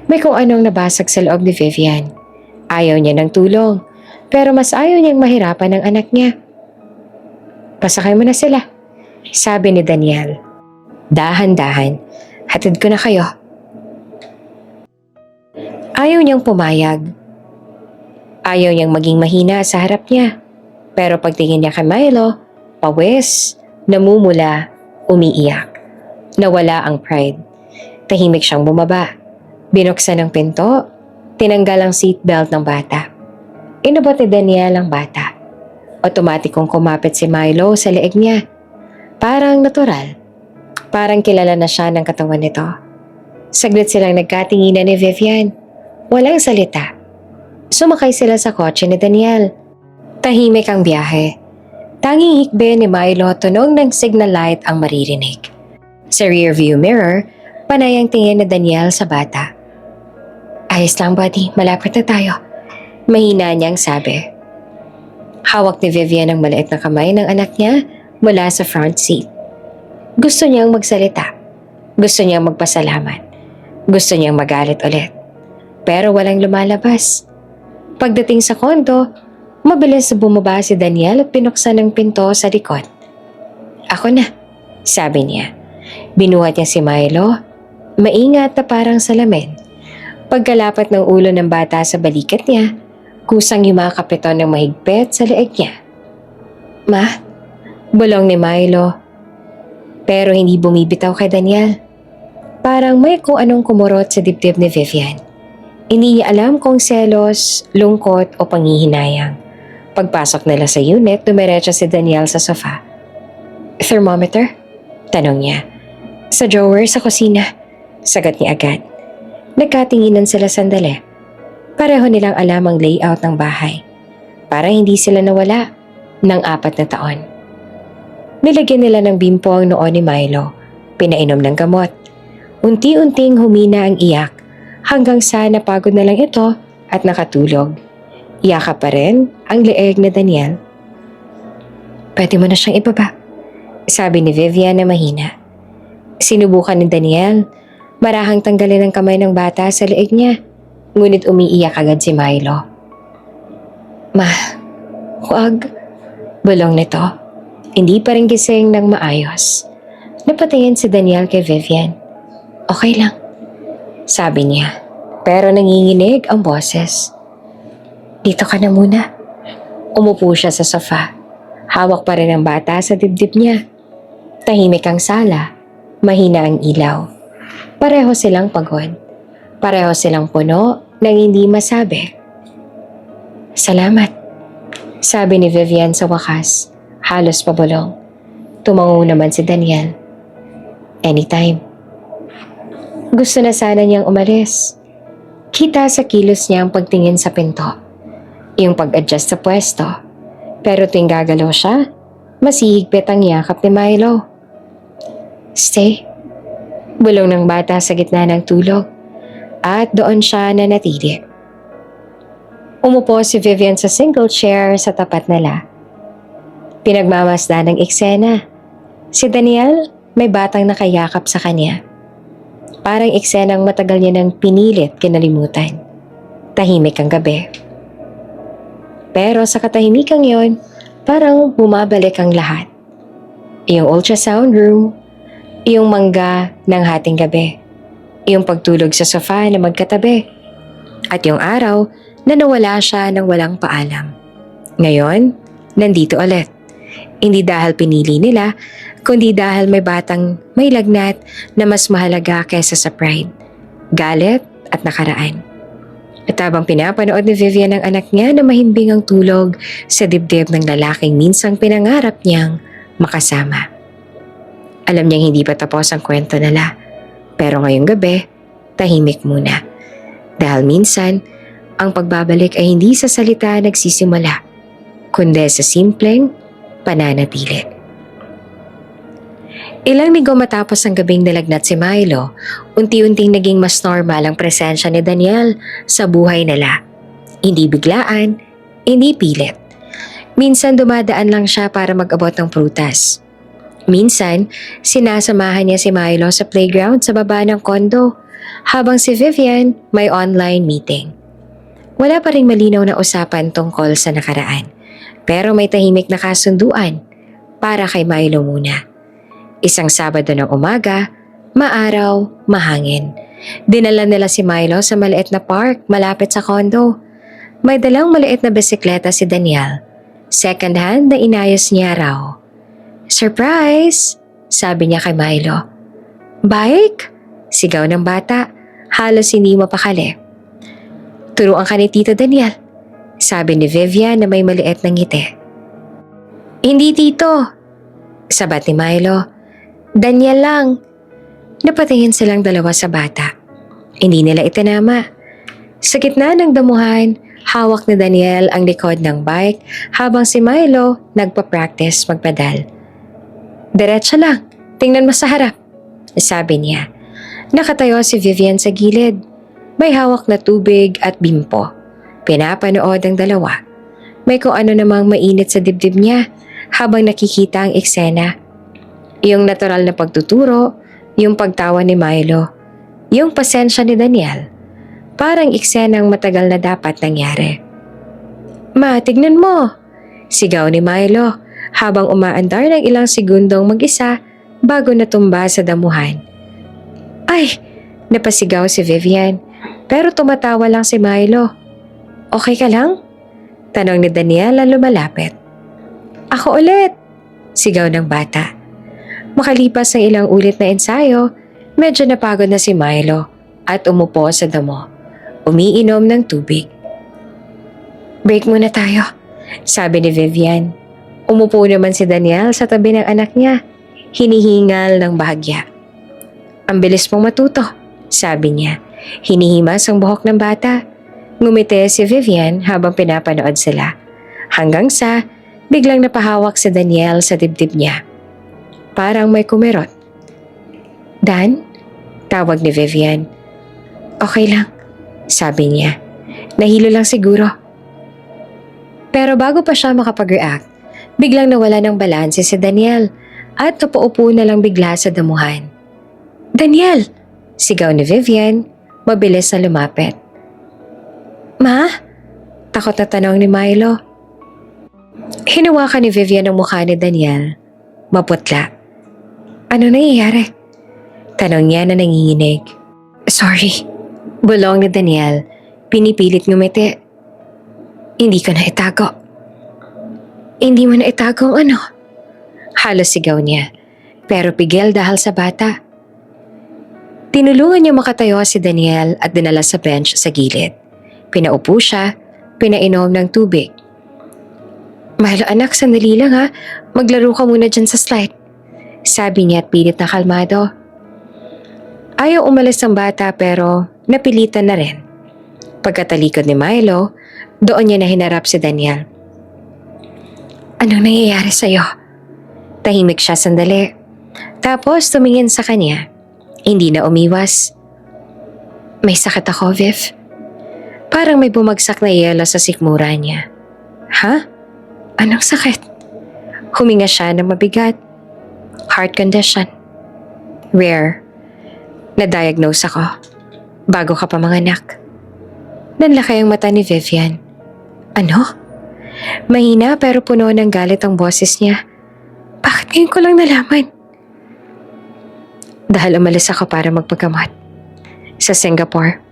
May kung anong nabasag sa loob ni Vivian. Ayaw niya ng tulong, pero mas ayaw niyang mahirapan ng anak niya. Pasakay mo na sila, sabi ni Daniel. Dahan-dahan, hatid ko na kayo. Ayaw niyang pumayag. Ayaw niyang maging mahina sa harap niya. Pero pagtingin niya kay Milo, pawis, namumula, umiiyak. Nawala ang pride. Tahimik siyang bumaba. Binuksan ang pinto, tinanggal ang seatbelt ng bata. Inabot ni Daniel ang bata. Otomatikong kumapit si Milo sa leeg niya. Parang natural. Parang kilala na siya ng katawan nito. Saglit silang nagkatinginan ni Vivian. Walang salita. Sumakay sila sa kotse ni Daniel. Tahimik ang biyahe. Tanging hikbe ni Milo tunog ng signal light ang maririnig. Sa rearview mirror, panay ang tingin ni Daniel sa bata. Ayos lang buddy, malapit na tayo. Mahina niyang sabi. Hawak ni Vivian ang maliit na kamay ng anak niya mula sa front seat. Gusto niyang magsalita. Gusto niyang magpasalamat. Gusto niyang magalit ulit. Pero walang lumalabas. Pagdating sa kondo, mabilis bumaba si Daniel at pinuksan ang pinto sa likod. Ako na, sabi niya. Binuhat niya si Milo, maingat na parang salamin. Pagkalapat ng ulo ng bata sa balikat niya, kusang yumakap ito ng mahigpit sa leeg niya. Ma, bulong ni Milo. Pero hindi bumibitaw kay Daniel. Parang may kung anong kumurot sa dibdib ni Vivian. Hindi niya alam kung selos, lungkot o panghihinayang. Pagpasok nila sa unit, dumiretso si Daniel sa sofa. Thermometer? Tanong niya. Sa drawer sa kusina. Sagot niya agad. Nagkatinginan sila sandali. Pareho nilang alam ang layout ng bahay. Para hindi sila nawala ng 4 na taon. Nilagyan nila ng bimpo ang noo ni Milo. Pinainom ng gamot. Unti-unting humina ang iyak hanggang sa napagod na lang ito at nakatulog. Iyaka pa rin ang leeg ni Daniel. Pwede mo na siyang ibaba, sabi ni Vivian na mahina. Sinubukan ni Daniel, marahang tanggalin ang kamay ng bata sa leeg niya, ngunit umiiyak agad si Milo. Ma, huwag, bulong nito. Hindi pa rin gising ng maayos. Napatingin si Daniel kay Vivian. Okay lang, sabi niya. Pero nanginginig ang boses. Dito ka na muna. Umupo siya sa sofa. Hawak pa rin ang bata sa dibdib niya. Tahimik ang sala. Mahina ang ilaw. Pareho silang pagod. Pareho silang puno ng hindi masabi. Salamat, sabi ni Vivian sa wakas. Halos pabulong. Tumango naman si Daniel. Anytime. Gusto na sana niyang umalis. Kita sa kilos niya ang pagtingin sa pinto. Yung pag-adjust sa pwesto. Pero tuwing gagalaw siya, masihigpit ang yakap ni Milo. Stay. Bulong ng bata sa gitna ng tulog. At doon siya nanatili. Umupo si Vivian sa single chair sa tapat nila. Pinagmamasdan ng eksena. Si Daniel may batang nakayakap sa kanya. Parang eksenang matagal niya nang pinilit kinalimutan. Tahimik ang gabi. Pero sa katahimikan yon, parang bumabalik ang lahat. Yung ultrasound room, yung mangga ng hating gabi, yung pagtulog sa sofa na magkatabi, at yung araw na nawala siya ng walang paalam. Ngayon, nandito ulit. Hindi dahil pinili nila, kundi dahil may batang may lagnat na mas mahalaga kaysa sa pride, galit at nakaraan. At habang pinapanood ni Vivian ang anak niya na mahimbing ang tulog sa dibdib ng lalaking minsang pinangarap niyang makasama. Alam niyang hindi pa tapos ang kwento nila, pero ngayong gabi, tahimik muna. Dahil minsan, ang pagbabalik ay hindi sa salita nagsisimula, kundi sa simpleng pananatili. Ilang linggo matapos ang gabing nalagnat si Milo, unti-unting naging mas normal ang presensya ni Daniel sa buhay nila. Hindi biglaan, hindi pilit. Minsan dumadaan lang siya para mag-abot ng prutas. Minsan, sinasamahan niya si Milo sa playground sa baba ng kondo, habang si Vivian may online meeting. Wala pa ring malinaw na usapan tungkol sa nakaraan, pero may tahimik na kasunduan para kay Milo muna. Isang Sabado ng umaga, maaraw, mahangin. Dinala nila si Milo sa maliit na park malapit sa kondo. May dalang maliit na bisikleta si Daniel. Second hand na inayos niya raw. Surprise! Sabi niya kay Milo. Bike? Sigaw ng bata. Halos hindi mapakali. Turuan ka ni Tito Daniel. Sabi ni Vivian na may maliit na ngiti. Hindi tito. Sabat ni Milo. Daniel lang. Napatingin silang dalawa sa bata. Hindi nila itinama. Sa gitna ng damuhan, hawak ni Daniel ang likod ng bike habang si Milo nagpa-practice magpedal. Diretso lang, tingnan mo sa harap, sabi niya. Nakatayo si Vivian sa gilid. May hawak na tubig at bimpo. Pinapanood ang dalawa. May kung ano namang mainit sa dibdib niya habang nakikita ang eksena. Yung natural na pagtuturo, yung pagtawa ni Milo, yung pasensya ni Daniel. Parang eksenang matagal na dapat nangyari. Ma, tignan mo! Sigaw ni Milo habang umaandar ng ilang segundong mag-isa bago natumba sa damuhan. Ay! Napasigaw si Vivian pero tumatawa lang si Milo. Okay ka lang? Tanong ni Daniel na lumalapit. Ako ulit! Sigaw ng bata. Makalipas ng ilang ulit na ensayo, medyo napagod na si Milo at umupo sa damo. Umiinom ng tubig. Break muna tayo, sabi ni Vivian. Umupo naman si Daniel sa tabi ng anak niya. Hinihingal ng bahagya. Ang bilis mong matuto, sabi niya. Hinihimas ang buhok ng bata. Ngumiti si Vivian habang pinapanood sila. Hanggang sa biglang napahawak si Daniel sa dibdib niya. Parang may kumirot. Dan? Tawag ni Vivian. Okay lang, sabi niya. Nahilo lang siguro. Pero bago pa siya makapag-react, biglang nawala ng balanse si Daniel at napaupo na lang bigla sa damuhan. Daniel! Sigaw ni Vivian, mabilis na lumapit. Ma? Takot na tanong ni Milo. Hinawakan ni Vivian ang mukha ni Daniel. Maputla. Ano nangyayari? Tanong niya na nanginginig. Sorry. Bulong ni Daniel. Pinipilit ngumiti. Hindi ko na itago. Hindi mo na itago ang ano? Halos sigaw niya. Pero pigil dahil sa bata. Tinulungan niya makatayo si Daniel at dinala sa bench sa gilid. Pinaupo siya, pinainom ng tubig. Milo anak, sandali lang ha. Maglaro ka muna dyan sa slide. Sabi niya at pilit na kalmado. Ayaw umalis ang bata pero napilitan na rin. Pagkatalikod ni Milo, doon niya na hinarap si Daniel. Anong nangyayari sa'yo? Tahimik siya sandali. Tapos tumingin sa kanya. Hindi na umiwas. May sakit ako, Viv. Parang may bumagsak na yelo sa sikmura niya. Ha? Anong sakit? Huminga siya ng mabigat. Heart condition. Rare. Na-diagnose ako. Bago ka pa manganak. Nanlaki ang mata ni Vivian. Ano? Mahina pero puno ng galit ang boses niya. Bakit ngayon ko lang nalaman? Dahil umalis ako para magpagamot. Sa Singapore.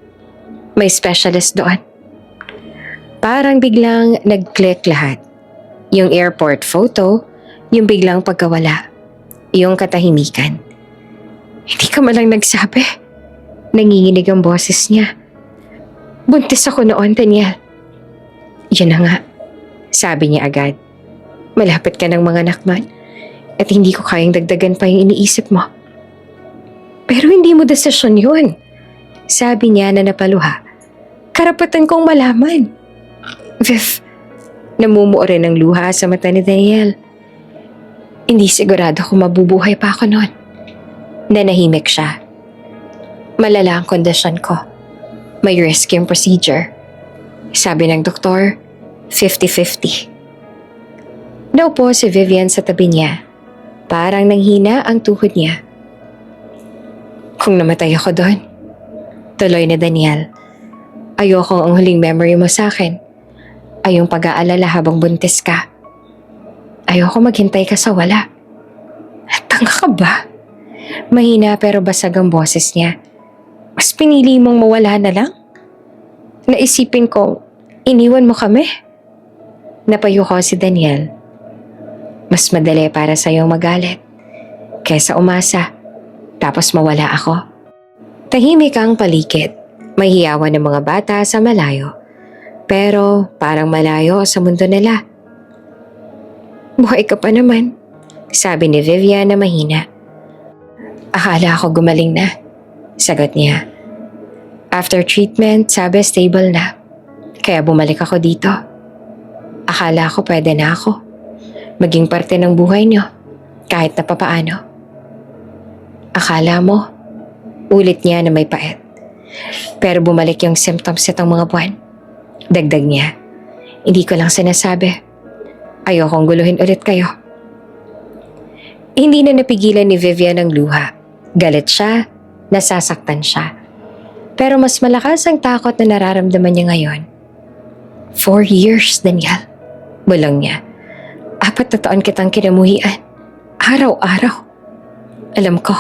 May specialist doon. Parang biglang nag-click lahat. Yung airport photo, yung biglang pagkawala, yung katahimikan. Hindi ka malang nagsabi. Nanginginig ang boses niya. Buntis ako noon, Daniel. Yun na nga, sabi niya agad. Malapit ka ng mga nakman at hindi ko kayang dagdagan pa yung iniisip mo. Pero hindi mo desisyon yun. Sabi niya na napaluha. Karapatan kong malaman. Viv, namumuo rin ang luha sa mata ni Daniel. Hindi sigurado kung mabubuhay pa ako noon. Nanahimik siya. Malala ang kondisyon ko. May rescue procedure. Sabi ng doktor, 50-50. Naupo si Vivian sa tabi niya. Parang nanghina ang tuhod niya. Kung namatay ako doon, tuloy na Daniel. Ayoko ang huling memory mo sa akin. Ay yung pag-aalala habang buntis ka. Ayoko maghintay ka sa wala. Tanga ka ba? Mahina pero basag ang boses niya. Mas pinili mong mawala na lang? Naisipin ko, iniwan mo kami? Napayuko si Daniel. Mas madali para sa'yo magalit kaysa umasa tapos mawala ako. Tahimik ang paligid. May hiyawan ng mga bata sa malayo. Pero parang malayo sa mundo nila. Buhay ka pa naman, sabi ni Vivian na mahina. Akala ko gumaling na, sagot niya. After treatment, sabi stable na. Kaya bumalik ako dito. Akala ko pwede na ako. Maging parte ng buhay niyo, kahit na papaano. Akala mo, ulit niya na may pait. Pero bumalik yung symptoms itong mga buwan. Dagdag niya, hindi ko lang sinasabi. Ayokong guluhin ulit kayo. Hindi na napigilan ni Vivian ang luha. Galit siya, nasasaktan siya. Pero mas malakas ang takot na nararamdaman niya ngayon. 4 years, Daniel. Bulong niya. 4 na taon kitang kinamuhian. Araw-araw. Alam ko.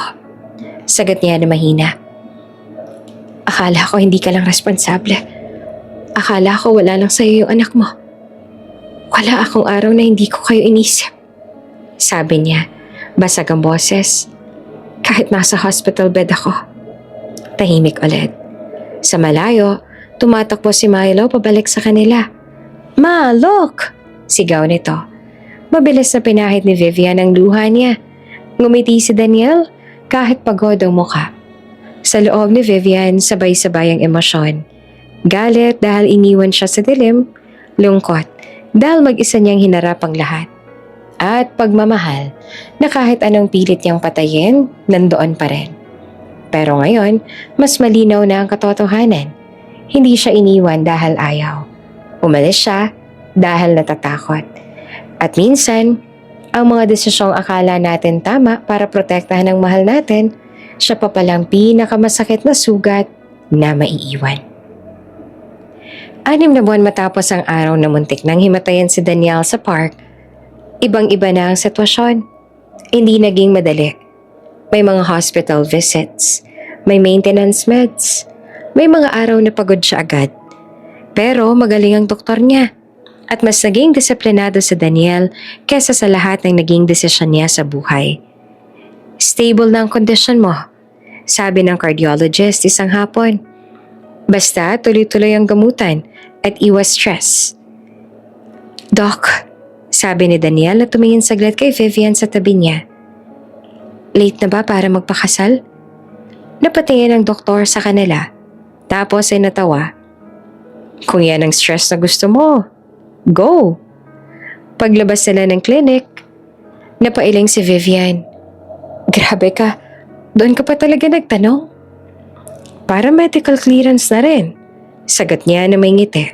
Sagot niya na mahina. Akala ko hindi ka lang responsable. Akala ko wala lang sa'yo yung anak mo. Wala akong araw na hindi ko kayo inisip. Sabi niya, basag ang boses. Kahit nasa hospital bed ako. Tahimik ulit. Sa malayo, tumatakbo si Milo pabalik sa kanila. Ma, look! Sigaw nito. Mabilis na pinahid ni Vivian ang luha niya. Ngumiti si Daniel kahit pagod ang mukha. Sa loob ni Vivian, sabay-sabay ang emosyon. Galit dahil iniwan siya sa dilim, lungkot dahil mag-isa niyang hinarap ang lahat. At pagmamahal na kahit anong pilit niyang patayin, nandoon pa rin. Pero ngayon, mas malinaw na ang katotohanan. Hindi siya iniwan dahil ayaw. Umalis siya dahil natatakot. At minsan, ang mga desisyong akala natin tama para protektahan ang mahal natin, siya pa palang pinakamasakit na sugat na maiiwan. 6 na buwan matapos ang araw na muntik nang himatayan si Daniel sa park, ibang-iba na ang sitwasyon. Hindi naging madali. May mga hospital visits, may maintenance meds, may mga araw na pagod siya agad. Pero magaling ang doktor niya at mas naging disiplinado si Daniel kesa sa lahat ng naging desisyon niya sa buhay. Stable na ang kondisyon mo, sabi ng cardiologist isang hapon. Basta tuloy-tuloy ang gamutan at iwas stress. Doc, sabi ni Daniel na tumingin saglit kay Vivian sa tabi niya. Late na ba para magpakasal? Napatingin ang doktor sa kanila, tapos ay natawa. Kung yan ang stress na gusto mo, go! Paglabas nila ng clinic, napailing si Vivian. Grabe ka, doon ka pa talaga nagtanong? Para medical clearance na rin, sagot niya na may ngiti.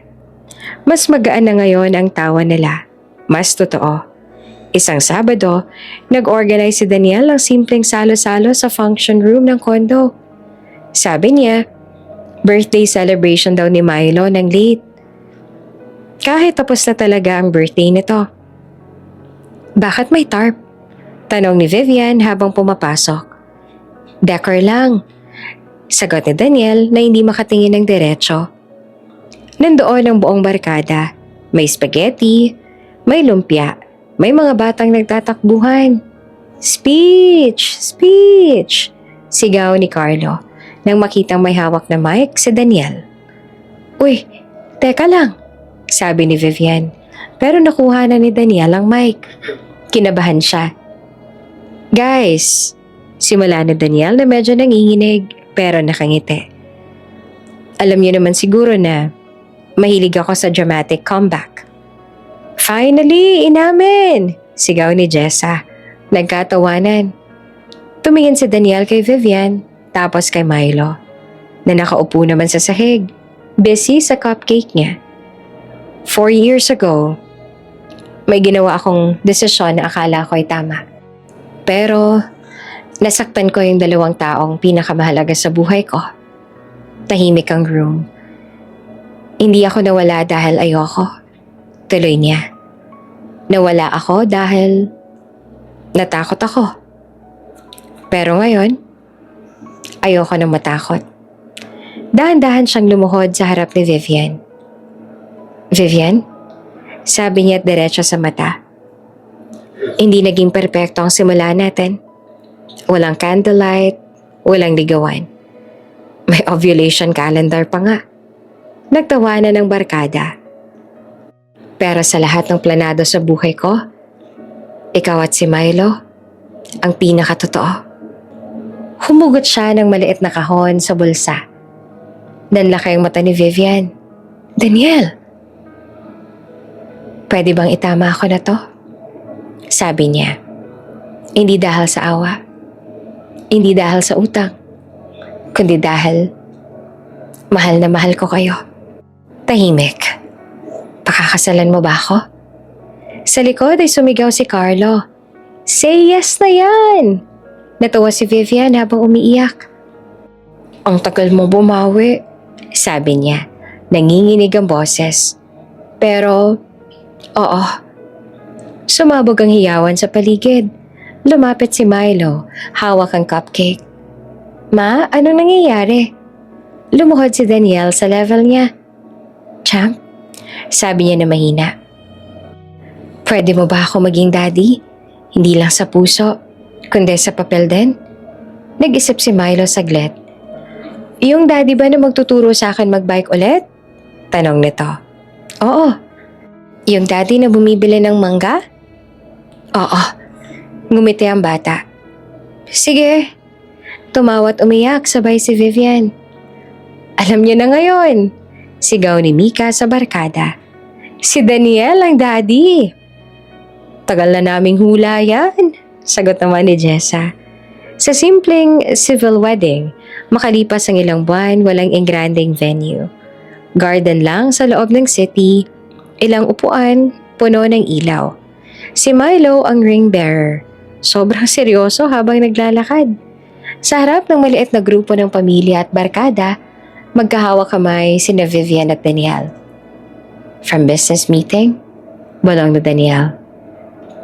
Mas magaan na ngayon ang tawa nila. Mas totoo. Isang Sabado, nag-organize si Daniel ng simpleng salo-salo sa function room ng condo. Sabi niya, birthday celebration daw ni Milo ng late. Kahit tapos na talaga ang birthday nito. Bakit may tarp? Tanong ni Vivian habang pumapasok. Decor lang. Sagot ni Daniel na hindi makatingin ng diretso. Nandoon ang buong barkada. May spaghetti, may lumpia, may mga batang nagtatakbuhan. Speech! Speech! Sigaw ni Carlo nang makitang may hawak na mic si Daniel. Uy, teka lang, sabi ni Vivian. Pero nakuha na ni Daniel ang mic. Kinabahan siya. Guys, simula ni Daniel na medyo nanginginig pero nakangiti. Alam niyo naman siguro na mahilig ako sa dramatic comeback. Finally, inamin! Sigaw ni Jessa. Nagkatawanan. Tumingin si Daniel kay Vivian, tapos kay Milo, na nakaupo naman sa sahig, busy sa cupcake niya. 4 years ago, may ginawa akong desisyon na akala ko ay tama. Pero, nasaktan ko yung 2 taong pinakamahalaga sa buhay ko. Tahimik ang room. Hindi ako nawala dahil ayoko. Tuloy niya. Nawala ako dahil natakot ako. Pero ngayon, ayoko nang matakot. Dahan-dahan siyang lumuhod sa harap ni Vivian. Vivian, Sabi niya at diretso sa mata. Hindi naging perpekto ang simula natin. Walang candlelight, walang ligawan. May ovulation calendar pa nga. Nagtawanan ng barkada. Pero sa lahat ng planado sa buhay ko, ikaw at si Milo, ang pinakatotoo. Humugot siya ng maliit na kahon sa bulsa. Nanlaki ang mata ni Vivian. Daniel! Pwede bang itama ako na to? Sabi niya. Hindi dahil sa awa. Hindi dahil sa utang. Kundi dahil mahal na mahal ko kayo. Tahimik. Pakakasalan mo ba ako? Sa likod ay sumigaw si Carlo. Say yes na yan! Natawa si Vivian habang umiiyak. Ang tagal mo bumawi, sabi niya. Nanginginig ang boses. Pero, oo. Sumabog ang hiyawan sa paligid. Lumapit si Milo, hawak ang cupcake. Ma, ano nangyayari? Lumuhod si Daniel sa level niya. Champ, sabi niya na mahina. Pwede mo ba ako maging daddy? Hindi lang sa puso, kundi sa papel din? Nag-isip si Milo saglit. Yung daddy ba na magtuturo sa akin magbike ulit? Tanong nito. Oo. Yung daddy na bumibili ng mangga? Oo. Ngumiti ang bata. Sige. Tumawa at umiyak sabay si Vivian. Alam niyo na ngayon. Sigaw ni Mika sa barkada. Si Daniel ang daddy. Tagal na naming hula yan. Sagot naman ni Jessa. Sa simpleng civil wedding, makalipas ang ilang buwan, walang engranding venue. Garden lang sa loob ng city, ilang upuan, puno ng ilaw. Si Milo ang ring bearer. Sobrang seryoso habang naglalakad. Sa harap ng maliit na grupo ng pamilya at barkada, magkahawak kamay sina Vivian at Daniel. From business meeting, bulong na Daniel,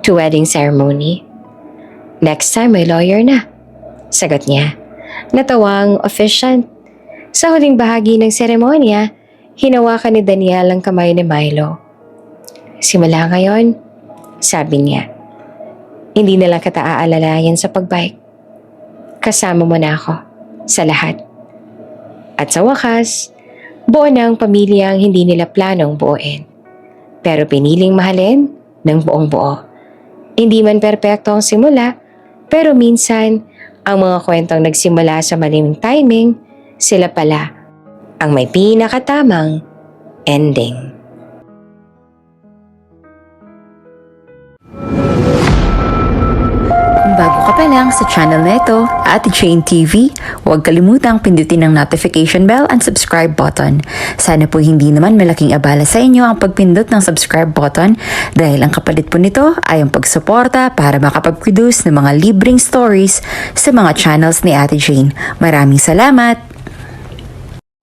to wedding ceremony. Next time may lawyer na, sagot niya. Natawang officiant. Sa huling bahagi ng seremonya, hinawakan ni Daniel ang kamay ni Milo. Simula ngayon, sabi niya, hindi na lang kita aalalayan sa pagbike. Kasama mo na ako sa lahat. At sa wakas, buo na ang pamilyang hindi nila planong buuin. Pero piniling mahalin ng buong buo. Hindi man perpekto ang simula, pero minsan, ang mga kwentong nagsimula sa maling timing, sila pala ang may pinakatamang ending. Kung bago ka pa lang sa channel na ito, Ate Jane TV, huwag kalimutang pindutin ang notification bell and subscribe button. Sana po hindi naman malaking abala sa inyo ang pagpindot ng subscribe button dahil ang kapalit po nito ay ang pagsuporta para makapag-produce ng mga libreng stories sa mga channels ni Ate Jane. Maraming salamat!